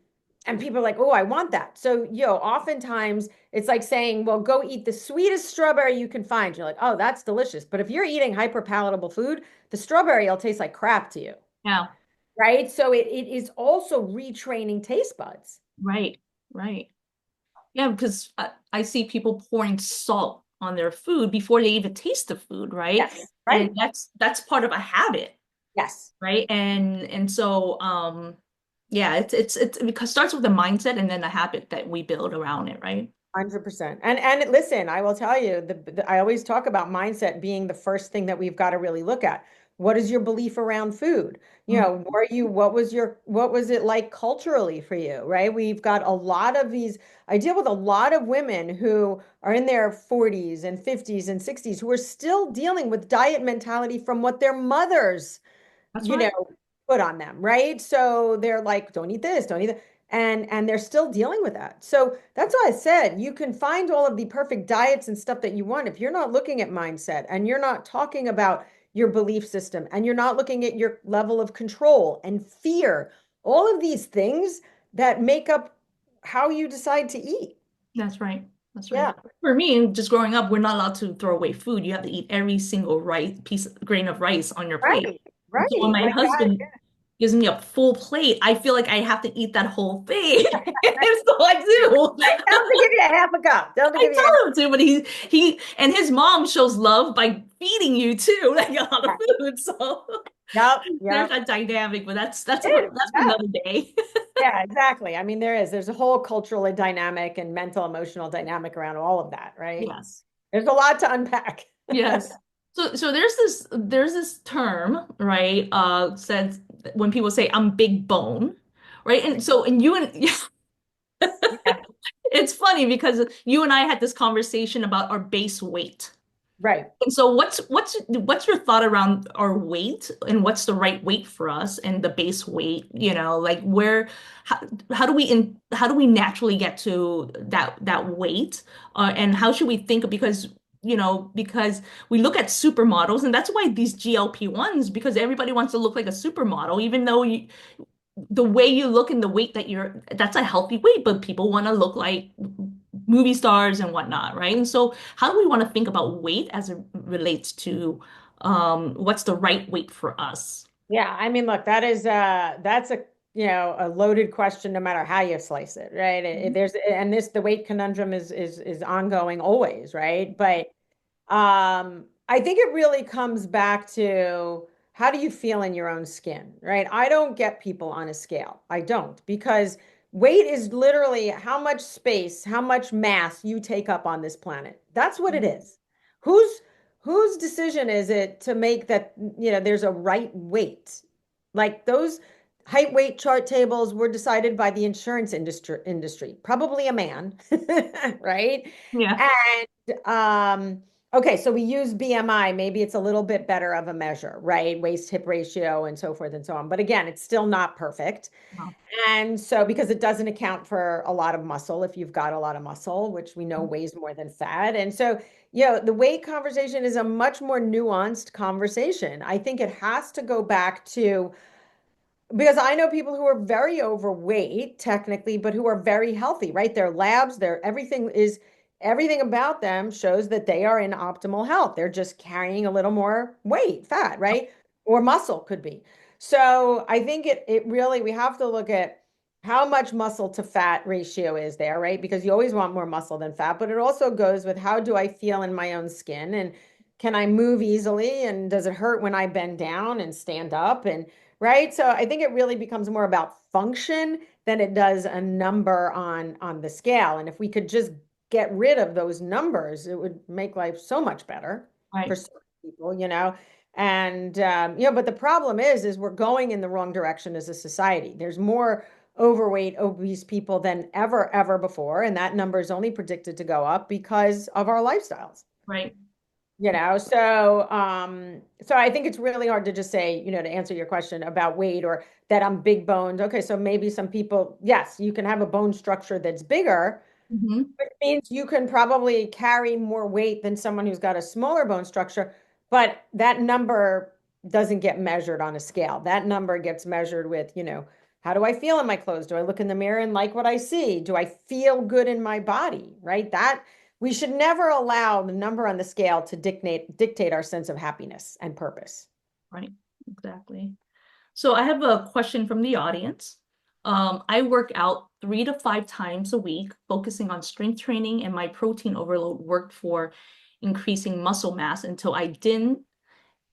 and people are like, oh, I want that. So, oftentimes it's like saying, well, go eat the sweetest strawberry you can find. You're like, oh, that's delicious. But if you're eating hyper palatable food, the strawberry will taste like crap to you, Yeah. right? So it is also retraining taste buds. Right. Right. Yeah, because I see people pouring salt on their food before they even taste the food, right? Yes. And Right? that's part of a habit, Yes. right? And so yeah, it's because it starts with the mindset and then the habit that we build around it, right? 100%. And listen, I will tell you, I always talk about mindset being the first thing that we've got to really look at. What is your belief around food? Mm. What was it like culturally for you, right? We've got a lot of these, I deal with a lot of women who are in their 40s and 50s and 60s who are still dealing with diet mentality from what their mothers That's you know, right. put on them, right? So they're like, don't eat this, don't eat that. And they're still dealing with that. So that's why I said you can find all of the perfect diets and stuff that you want. If you're not looking at mindset and you're not talking about your belief system and you're not looking at your level of control and fear, all of these things that make up how you decide to eat. That's right. That's right. Yeah, For me, just growing up, we're not allowed to throw away food. You have to eat every single grain of rice on your plate. right, And so when right. my Like that. husband gives me a full plate, I feel like I have to eat that whole thing. And so I do. Right. Tell them to give you a half a cup. Tell them to I give you tell him to, but he and his mom shows love by feeding you too, like a lot of a. food. So Yep, there's yep. that dynamic, but that's It is. that's for Yeah. another day. Yeah, exactly. I mean, there's a whole cultural dynamic and mental, emotional dynamic around all of that, right? Yes. There's a lot to unpack. Yes. So there's this term, right? Says when people say I'm big bone, right? And so and you and Yeah, it's funny because you and I had this conversation about our base weight. right. And so what's your thought around our weight and what's the right weight for us and the base weight, like how, how do we naturally get to that weight? And how should we think because we look at supermodels and that's why these GLP-1s because everybody wants to look like a supermodel even though the way you look and the weight that's a healthy weight, but people want to look like movie stars and whatnot, right? And so how do we want to think about weight as it relates to what's the right weight for us? Yeah, I mean, look, that's a loaded question no matter how you slice it, right? Mhm. There's and this the weight conundrum is ongoing always, right? But I think it really comes back to how do you feel in your own skin, right? I don't get people on a scale. I don't because weight is literally how much space, how much mass you take up on this planet. That's what it is. Whose whose decision is it to make that, there's a right weight? Like those height weight chart tables were decided by the insurance industry, probably a man, right? Yeah. And Okay, so we use BMI. Maybe it's a little bit better of a measure, right? Waist hip ratio and so forth and so on. But again, it's still not perfect. Wow. And so, because it doesn't account for a lot of muscle, if you've got a lot of muscle, which we know weighs more than fat. And so, the weight conversation is a much more nuanced conversation. I think it has to go back to because I know people who are very overweight technically, but who are very healthy, right? Their labs, their everything about them shows that they are in optimal health. They're just carrying a little more weight, fat, right? Or muscle could be. So I think it really we have to look at how much muscle to fat ratio is there, right? Because you always want more muscle than fat, but it also goes with how do I feel in my own skin and can I move easily and does it hurt when I bend down and stand up and right? So I think it really becomes more about function than it does a number on the scale. And if we could just get rid of those numbers, it would make life so much better for Right, certain people. And but the problem is we're going in the wrong direction as a society. There's more overweight, obese people than ever before, and that number is only predicted to go up because of our lifestyles. right, So I think it's really hard to just say, to answer your question about weight or that I'm big boned. Okay, so maybe some people, yes, you can have a bone structure that's bigger, hmm, which means you can probably carry more weight than someone who's got a smaller bone structure, but that number doesn't get measured on a scale. That number gets measured with, how do I feel in my clothes? Do I look in the mirror and like what I see? Do I feel good in my body? Right? That we should never allow the number on the scale to dictate our sense of happiness and purpose. right, exactly. So I have a question from the audience. I work out 3 to 5 times a week, focusing on strength training, and my protein overload worked for increasing muscle mass until it didn't.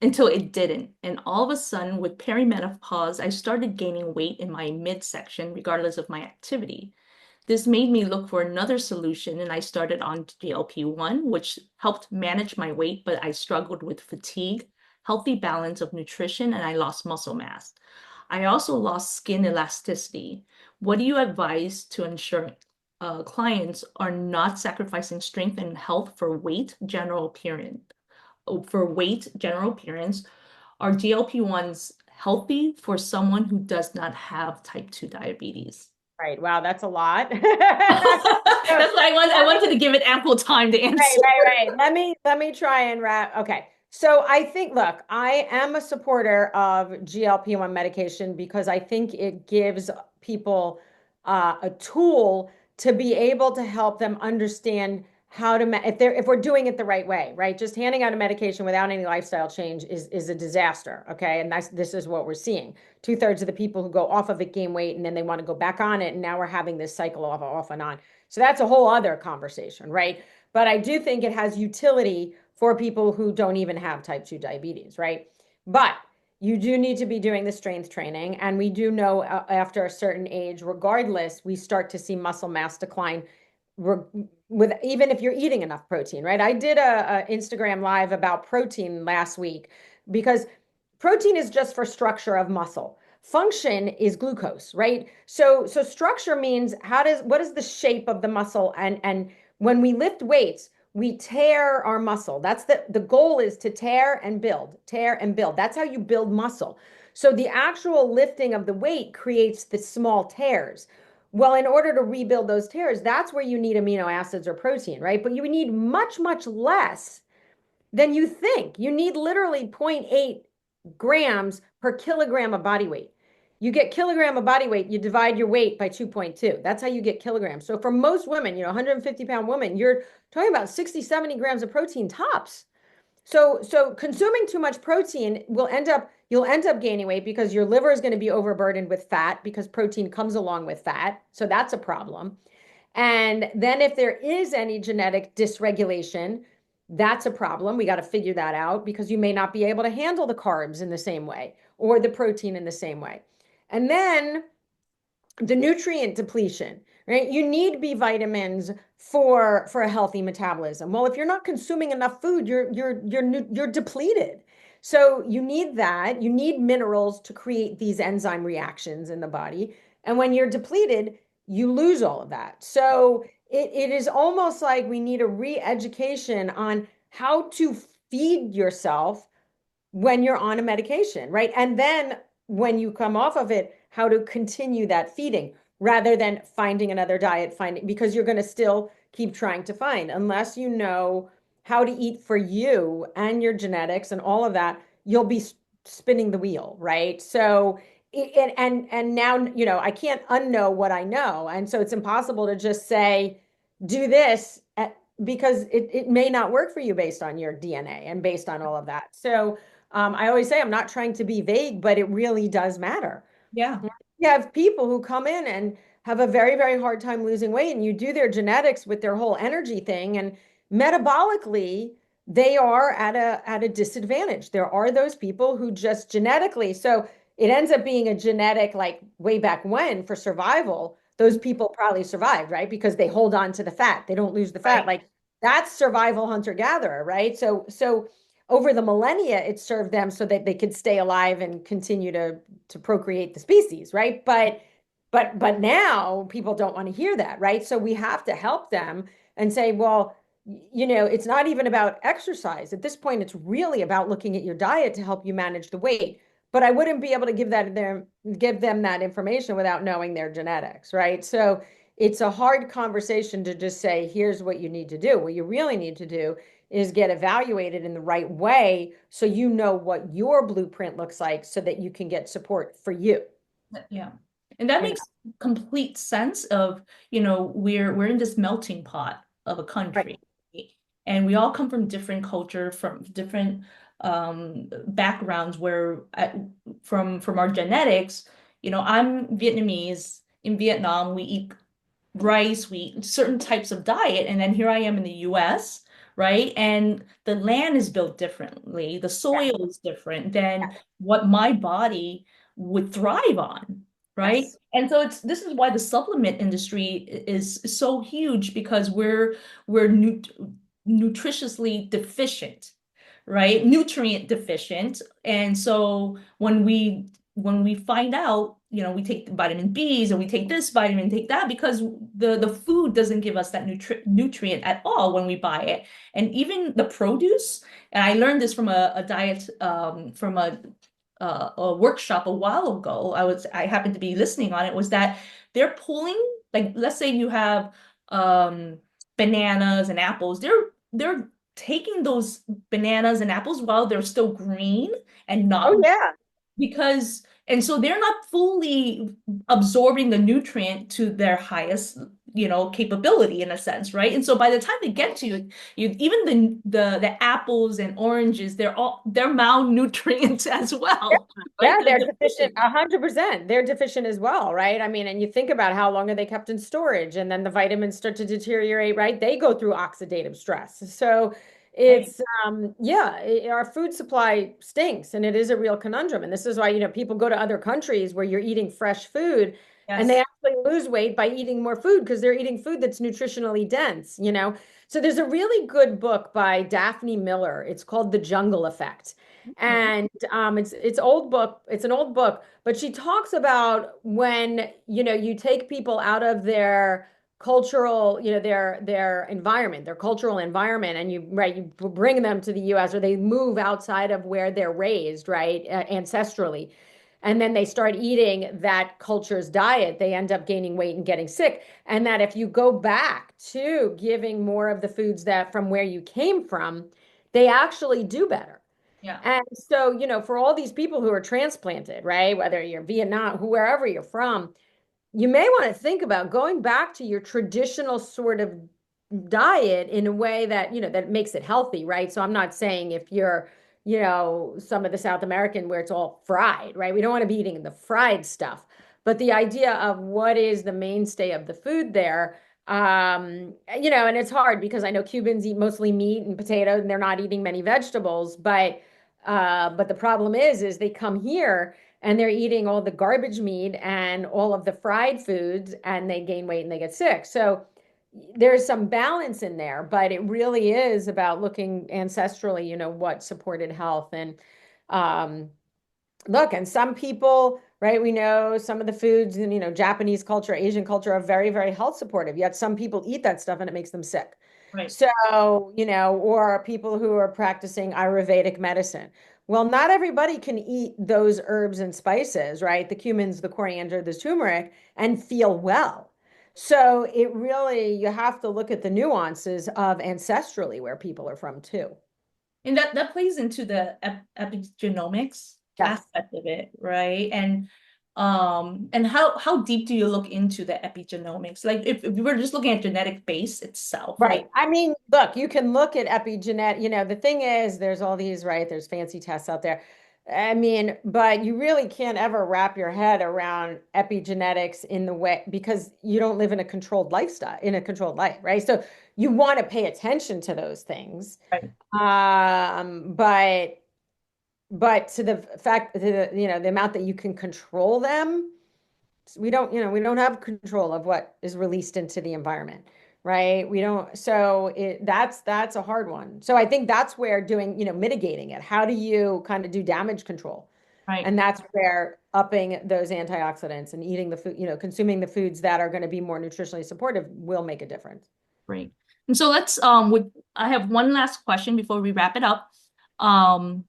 And all of a sudden, with perimenopause, I started gaining weight in my midsection, regardless of my activity. This made me look for another solution, and I started on GLP-1, which helped manage my weight, but I struggled with fatigue, healthy balance of nutrition, and I lost muscle mass. I also lost skin elasticity. What do you advise to ensure clients are not sacrificing strength and health for general appearance? General appearance, are GLP-1s healthy for someone who does not have type 2 diabetes? Right. Wow, that's a lot. So, That's why I wanted to give it ample time to Right, answer. right, right. Let me try and wrap. Okay. So I think, look, I am a supporter of GLP-1 medication because I think it gives people a tool to be able to help them understand how to if we're doing it the right way, right? Just handing out a medication without any lifestyle change is a disaster. Okay. And this is what we're seeing. 2/3 of the people who go off of it gain weight and then they want to go back on it. And now we're having this cycle of off and on. So that's a whole other conversation, right? But I do think it has utility for people who don't even have type 2 diabetes, right? But you do need to be doing the strength training. And we do know after a certain age, regardless, we start to see muscle mass decline with even if you're eating enough protein, right? I did a Instagram live about protein last week because protein is just for structure of muscle. Function is glucose, right? So structure means what is the shape of the muscle and when we lift weights, we tear our muscle. That's the goal is to tear and build, tear and build. That's how you build muscle. So the actual lifting of the weight creates the small tears. Well, in order to rebuild those tears, that's where you need amino acids or protein, right? But you need much less than you think. You need literally zero point 0.8 grams per kilogram of body weight. You get kilogram of body weight, you divide your weight by 2.2. That's how you get kilograms. So for most women, 150-pound woman, you're talking about 60, 70 grams of protein tops. So consuming too much protein you'll end up gaining weight because your liver is going to be overburdened with fat because protein comes along with fat. So that's a problem. And then if there is any genetic dysregulation, that's a problem. We got to figure that out because you may not be able to handle the carbs in the same way or the protein in the same way. And then the nutrient depletion, right? You need B vitamins for a healthy metabolism. Well, if you're not consuming enough food, you're depleted. So you need that. You need minerals to create these enzyme reactions in the body. And when you're depleted, you lose all of that. So it is almost like we need a re-education on how to feed yourself when you're on a medication, right? And then when you come off of it, how to continue that feeding rather than finding another diet, finding because you're going to still keep trying to find unless you know how to eat for you and your genetics and all of that, you'll be spinning the wheel, right? So and now I can't unknow what I know, and so it's impossible to just say do this because it may not work for you based on your DNA and based on all of that. So I always say I'm not trying to be vague, but it really does matter. Yeah. You have people who come in and have a very, very hard time losing weight, and you do their genetics with their whole energy thing, and metabolically, they are at a disadvantage. There are those people who just genetically, so it ends up being a genetic, like way back when for survival, those people probably survived, right? Because they hold on to the fat. They don't lose the fat. Right. Like that's survival hunter-gatherer, right? So over the millennia, it served them so that they could stay alive and continue to procreate the species, right? But now people don't want to hear that, right? So we have to help them and say, well, it's not even about exercise. At this point, it's really about looking at your diet to help you manage the weight. But I wouldn't be able to give them that information without knowing their genetics, right? So it's a hard conversation to just say, here's what you need to do. What you really need to do is get evaluated in the right way so you know what your blueprint looks like so that you can get support for you. Yeah. And that You know, makes complete sense of, we're in this melting pot of a right. country. And we all come from different culture, from different backgrounds where from our genetics, I'm Vietnamese. In Vietnam, we eat rice, we eat certain types of diet, and then here I am in the US, right? And the land is built differently, the Yeah. soil is different than what my body would thrive on, right? Yes. And so this is why the supplement industry is so huge because we're nutritiously deficient, right? Nutrient deficient. And so when we find out, we take vitamin B's and we take this vitamin, take that because the food doesn't give us that nutrient at all when we buy it. And even the produce, and I learned this from a diet from a workshop a while ago. I happened to be listening on it, was that they're pulling, like, let's say you have um bananas and apples, they're taking those bananas and apples while they're still green and Oh, not yeah. because and so they're not fully absorbing the nutrient to their highest capability in a sense, right? And so by the time they get to you, even the apples and oranges, they're malnutrient as well, right? Yeah, They're they're deficient, deficient. 100%. They're deficient as well, right? I mean, and you think about how long are they kept in storage, and then the vitamins start to deteriorate, right? They go through oxidative stress. So Right. it's yeah, our food supply stinks, and it is a real conundrum. And this is why, people go to other countries where you're eating fresh food, and they Yes. actually lose weight by eating more food because they're eating food that's nutritionally dense. So there's a really good book by Daphne Miller. It's called The Jungle Effect. Okay. And it's old book. It's an old book, but she talks about when you take people out of their cultural, their environment, their cultural environment, and you bring them to the U.S. or they move outside of where they're raised, right, ancestrally, and then they start eating that culture's diet. They end up gaining weight and getting sick. And that if you go back to giving more of the foods that from where you came from, they actually do better. Yeah. And so, for all these people who are transplanted, right, whether you're Vietnam, wherever you're from, you may want to think about going back to your traditional sort of diet in a way that, that makes it healthy, right? So I'm not saying if you're, some of the South American where it's all fried, right? We don't want to be eating the fried stuff. But the idea of what is the mainstay of the food there, and it's hard because I know Cubans eat mostly meat and potato and they're not eating many vegetables, but the problem is they come here and they're eating all the garbage meat and all of the fried foods and they gain weight and they get sick. So there's some balance in there, but it really is about looking ancestrally, what supported health. And um, look, and some people, right, we know some of the foods in, Japanese culture, Asian culture are very, very health supportive, yet some people eat that stuff and it makes them sick. Right. So, or people who are practicing Ayurvedic medicine. Well, not everybody can eat those herbs and spices, right? The cumins, the coriander, the turmeric, and feel well. So it really, you have to look at the nuances of ancestrally where people are from too. And that plays into the epigenomics Yes. aspect of it, right? And how deep do you look into the epigenomics? Like if we were just looking at genetic base itself, like Right. I mean, look, you can look at epigenetic, the thing is, there's all these, right? There's fancy tests out there. I mean, but you really can't ever wrap your head around epigenetics in the way because you don't live in a controlled lifestyle, in a controlled life, right? So you want to pay attention to those things. right, Um, but but to the fact to the amount that you can control them, we don't have control of what is released into the environment, right? We don't, so that's a hard one. So I think that's where doing, mitigating it. How do you kind of do damage control? right, And that's where upping those antioxidants and eating the food, consuming the foods that are going to be more nutritionally supportive will make a difference. right. And so let's with I have one last question before we wrap it up. Um,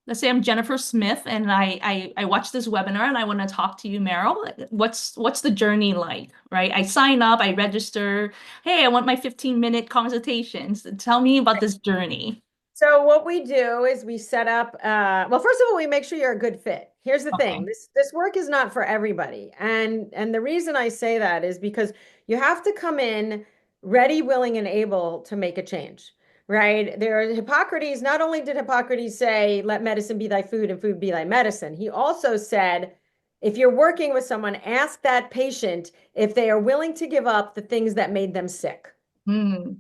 let's say I'm Jennifer Smith and I watch this webinar and I want to talk to you, Meryl. What's the journey like, right? I sign up, I register. Hey, I want my 15-minute consultations. Tell me about this journey. So what we do is we set up well, first of all, we make sure you're a good fit. Here's the thing. Okay. This work is not for everybody. And the reason I say that is because you have to come in ready, willing, and able to make a change. Right? Hippocrates, not only did Hippocrates say, let medicine be thy food and food be thy medicine, he also said, if you're working with someone, ask that patient if they are willing to give up the things that made them sick, Hmm.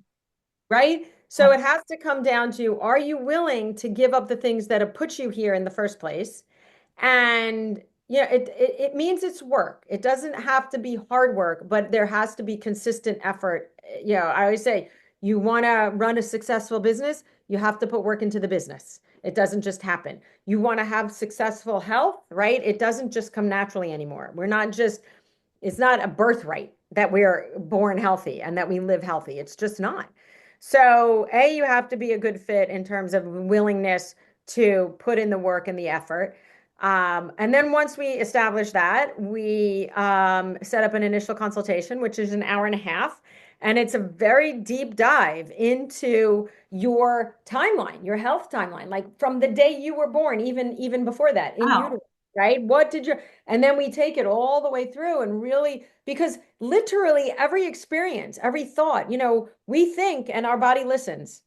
right? So Okay. it has to come down to, are you willing to give up the things that have put you here in the first place? And it means it's work. It doesn't have to be hard work, but there has to be consistent effort. I always say, you want to run a successful business, you have to put work into the business. It doesn't just happen. You want to have successful health, right? It doesn't just come naturally anymore. It's not a birthright that we're born healthy and that we live healthy. It's just not. So, A, you have to be a good fit in terms of willingness to put in the work and the effort. And then once we establish that, we set up an initial consultation, which is an hour and a half. And it's a very deep dive into your timeline, your health timeline, like from the day you were born, even before that, in Wow. utero, right? What did you and then we take it all the way through and really, because literally every experience, every thought, we think and our body listens.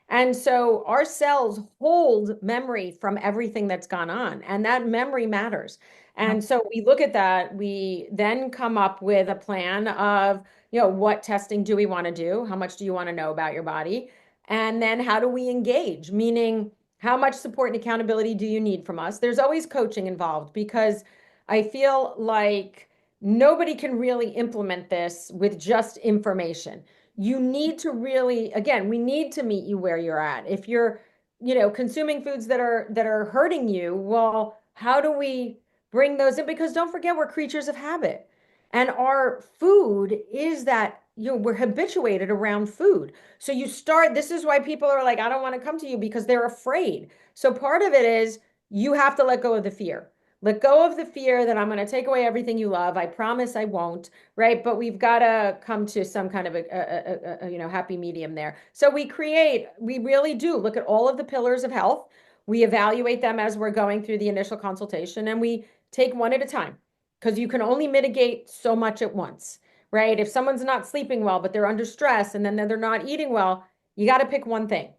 And so our cells hold memory from everything that's gone on, and that memory matters. And so we look at that. We then come up with a plan of, what testing do we want to do? How much do you want to know about your body? And then how do we engage? Meaning, how much support and accountability do you need from us? There's always coaching involved because I feel like nobody can really implement this with just information. You need to really, again, we need to meet you where you're at. If you're, consuming foods that are hurting you, well, how do we bring those in? Because don't forget, we're creatures of habit. And our food is that, we're habituated around food. So this is why people are like, I don't want to come to you because they're afraid. So part of it is you have to let go of the fear. Let go of the fear that I'm going to take away everything you love. I promise I won't, right? But we've got to come to some kind of a happy medium there. So we really do look at all of the pillars of health. We evaluate them as we're going through the initial consultation, and we take one at a time because you can only mitigate so much at once, right? If someone's not sleeping well, but they're under stress and then they're not eating well, you got to pick one thing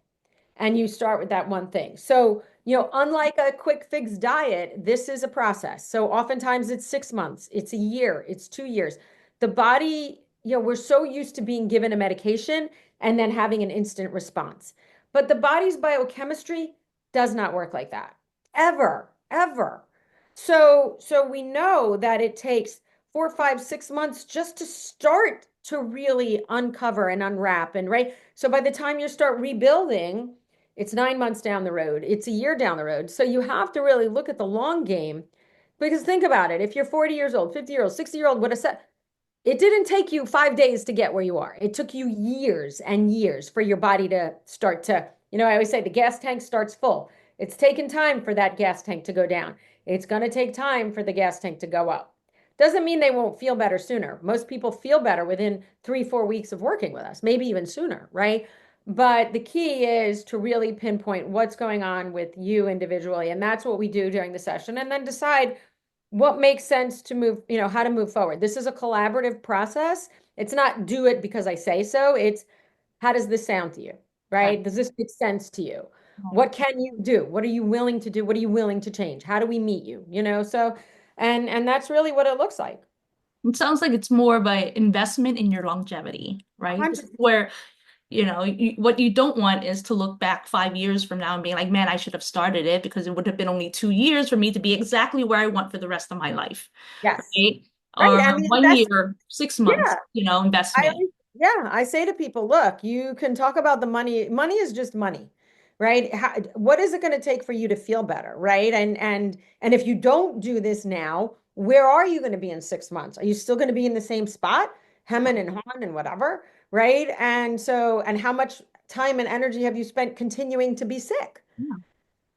and you start with that one thing. So, unlike a quick fix diet, this is a process. So oftentimes it's 6 months, it's a year, it's 2 years. The body, we're so used to being given a medication and then having an instant response. But the body's biochemistry does not work like that. Ever, ever. So we know that it takes 4, 5, 6 months just to start to really uncover and unwrap and right. So by the time you start rebuilding, it's 9 months down the road. It's a year down the road. So you have to really look at the long game because think about it. If you're 40 years old, 50 years old, 60-year-old, what a set. It didn't take you 5 days to get where you are. It took you years and years for your body to start to, I always say the gas tank starts full. It's taken time for that gas tank to go down. It's going to take time for the gas tank to go up. Doesn't mean they won't feel better sooner. Most people feel better within 3, 4 weeks of working with us, maybe even sooner, right? But the key is to really pinpoint what's going on with you individually. And that's what we do during the session. And then decide what makes sense to move, how to move forward. This is a collaborative process. It's not do it because I say so. It's how does this sound to you, Right. right? Does this make sense to you? Right. What can you do? What are you willing to do? What are you willing to change? How do we meet you? So and that's really what it looks like. It sounds like it's more of an investment in your longevity, right? This is 100%. where, what you don't want is to look back 5 years from now and being like, man, I should have started it because it would have been only 2 years for me to be exactly where I want for the rest of my life, Yes. right? Right. Or And the one investment, year, 6 months, yeah. I investment. always, yeah, I say to people, look, you can talk about the money. Money is just money, right? What is it going to take for you to feel better, right? And if you don't do this now, where are you going to be in 6 months? Are you still going to be in the same spot, hemming and hawing and whatever, right? And how much time and energy have you spent continuing to be sick?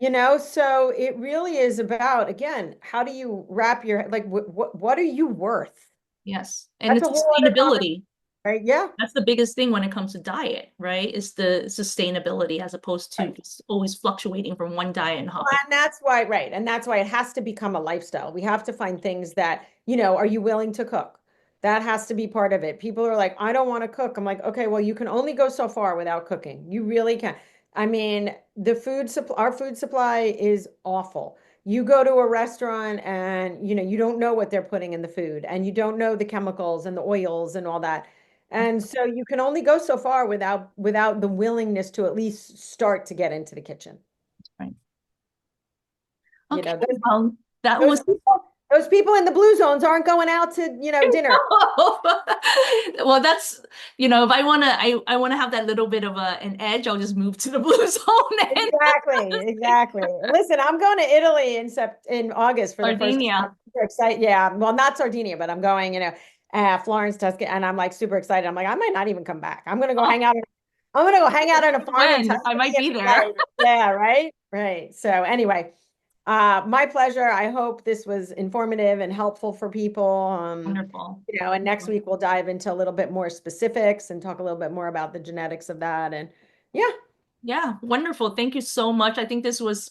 Yeah. So it really is about, again, how do you wrap your, like, what are you worth? Yes. And That's it's a whole other conversation, sustainability. right? Yeah. That's the biggest thing when it comes to diet, right? Is the sustainability as opposed to Right. just always fluctuating from one diet and Well, hopping. and that's why, right. And that's why it has to become a lifestyle. We have to find things that, are you willing to cook? That has to be part of it. People are like, I don't want to cook. I'm like, okay, well, you can only go so far without cooking. You really can. I mean, our food supply is awful. You go to a restaurant and, you don't know what they're putting in the food and you don't know the chemicals and the oils and all that. And so you can only go so far without the willingness to at least start to get into the kitchen. Right. You Okay, know, those well, that those was people, those people in the blue zones aren't going out to, dinner. well, that's if I want to have that little bit of an edge, I'll just move to the blue zone and Exactly, exactly. Listen, I'm going to Italy in August for the first time. I'm Sardinia. super excited. Yeah, well, not Sardinia, but I'm going, Florence, Tuscany, and I'm like super excited. I'm like, I might not even come back. I'm gonna go Oh, hang out. I'm gonna go hang out on a farm in when I Tuscany might and be be there. like, yeah, right, right. So anyway, my pleasure. I hope this was informative and helpful for people. Wonderful. And next week we'll dive into a little bit more specifics and talk a little bit more about the genetics of that. And yeah, Yeah, wonderful. Thank you so much. I think this was,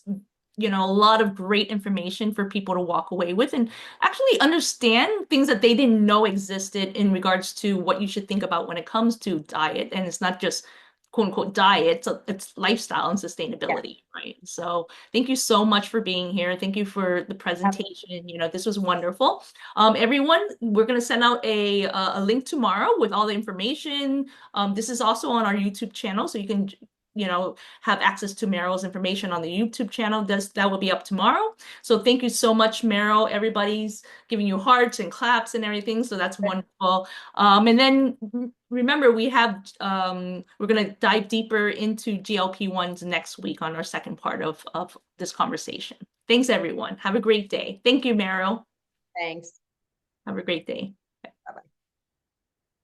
a lot of great information for people to walk away with and actually understand things that they didn't know existed in regards to what you should think about when it comes to diet. And it's not just quote unquote diet, it's lifestyle and yeah, sustainability, right? So thank you so much for being here. Thank you for the presentation. This was wonderful. Everyone, we're going to send out a link tomorrow with all the information. This is also on our YouTube channel, so you can have access to Meryl's information on the YouTube channel. That will be up tomorrow. So thank you so much, Meryl. Everybody's giving you hearts and claps and everything. So that's wonderful. And then remember, we're gonna dive deeper into GLP-1s next week on our second part of this conversation. Thanks, everyone. Have a great day. Thank you, Meryl. thanks. Have a great day.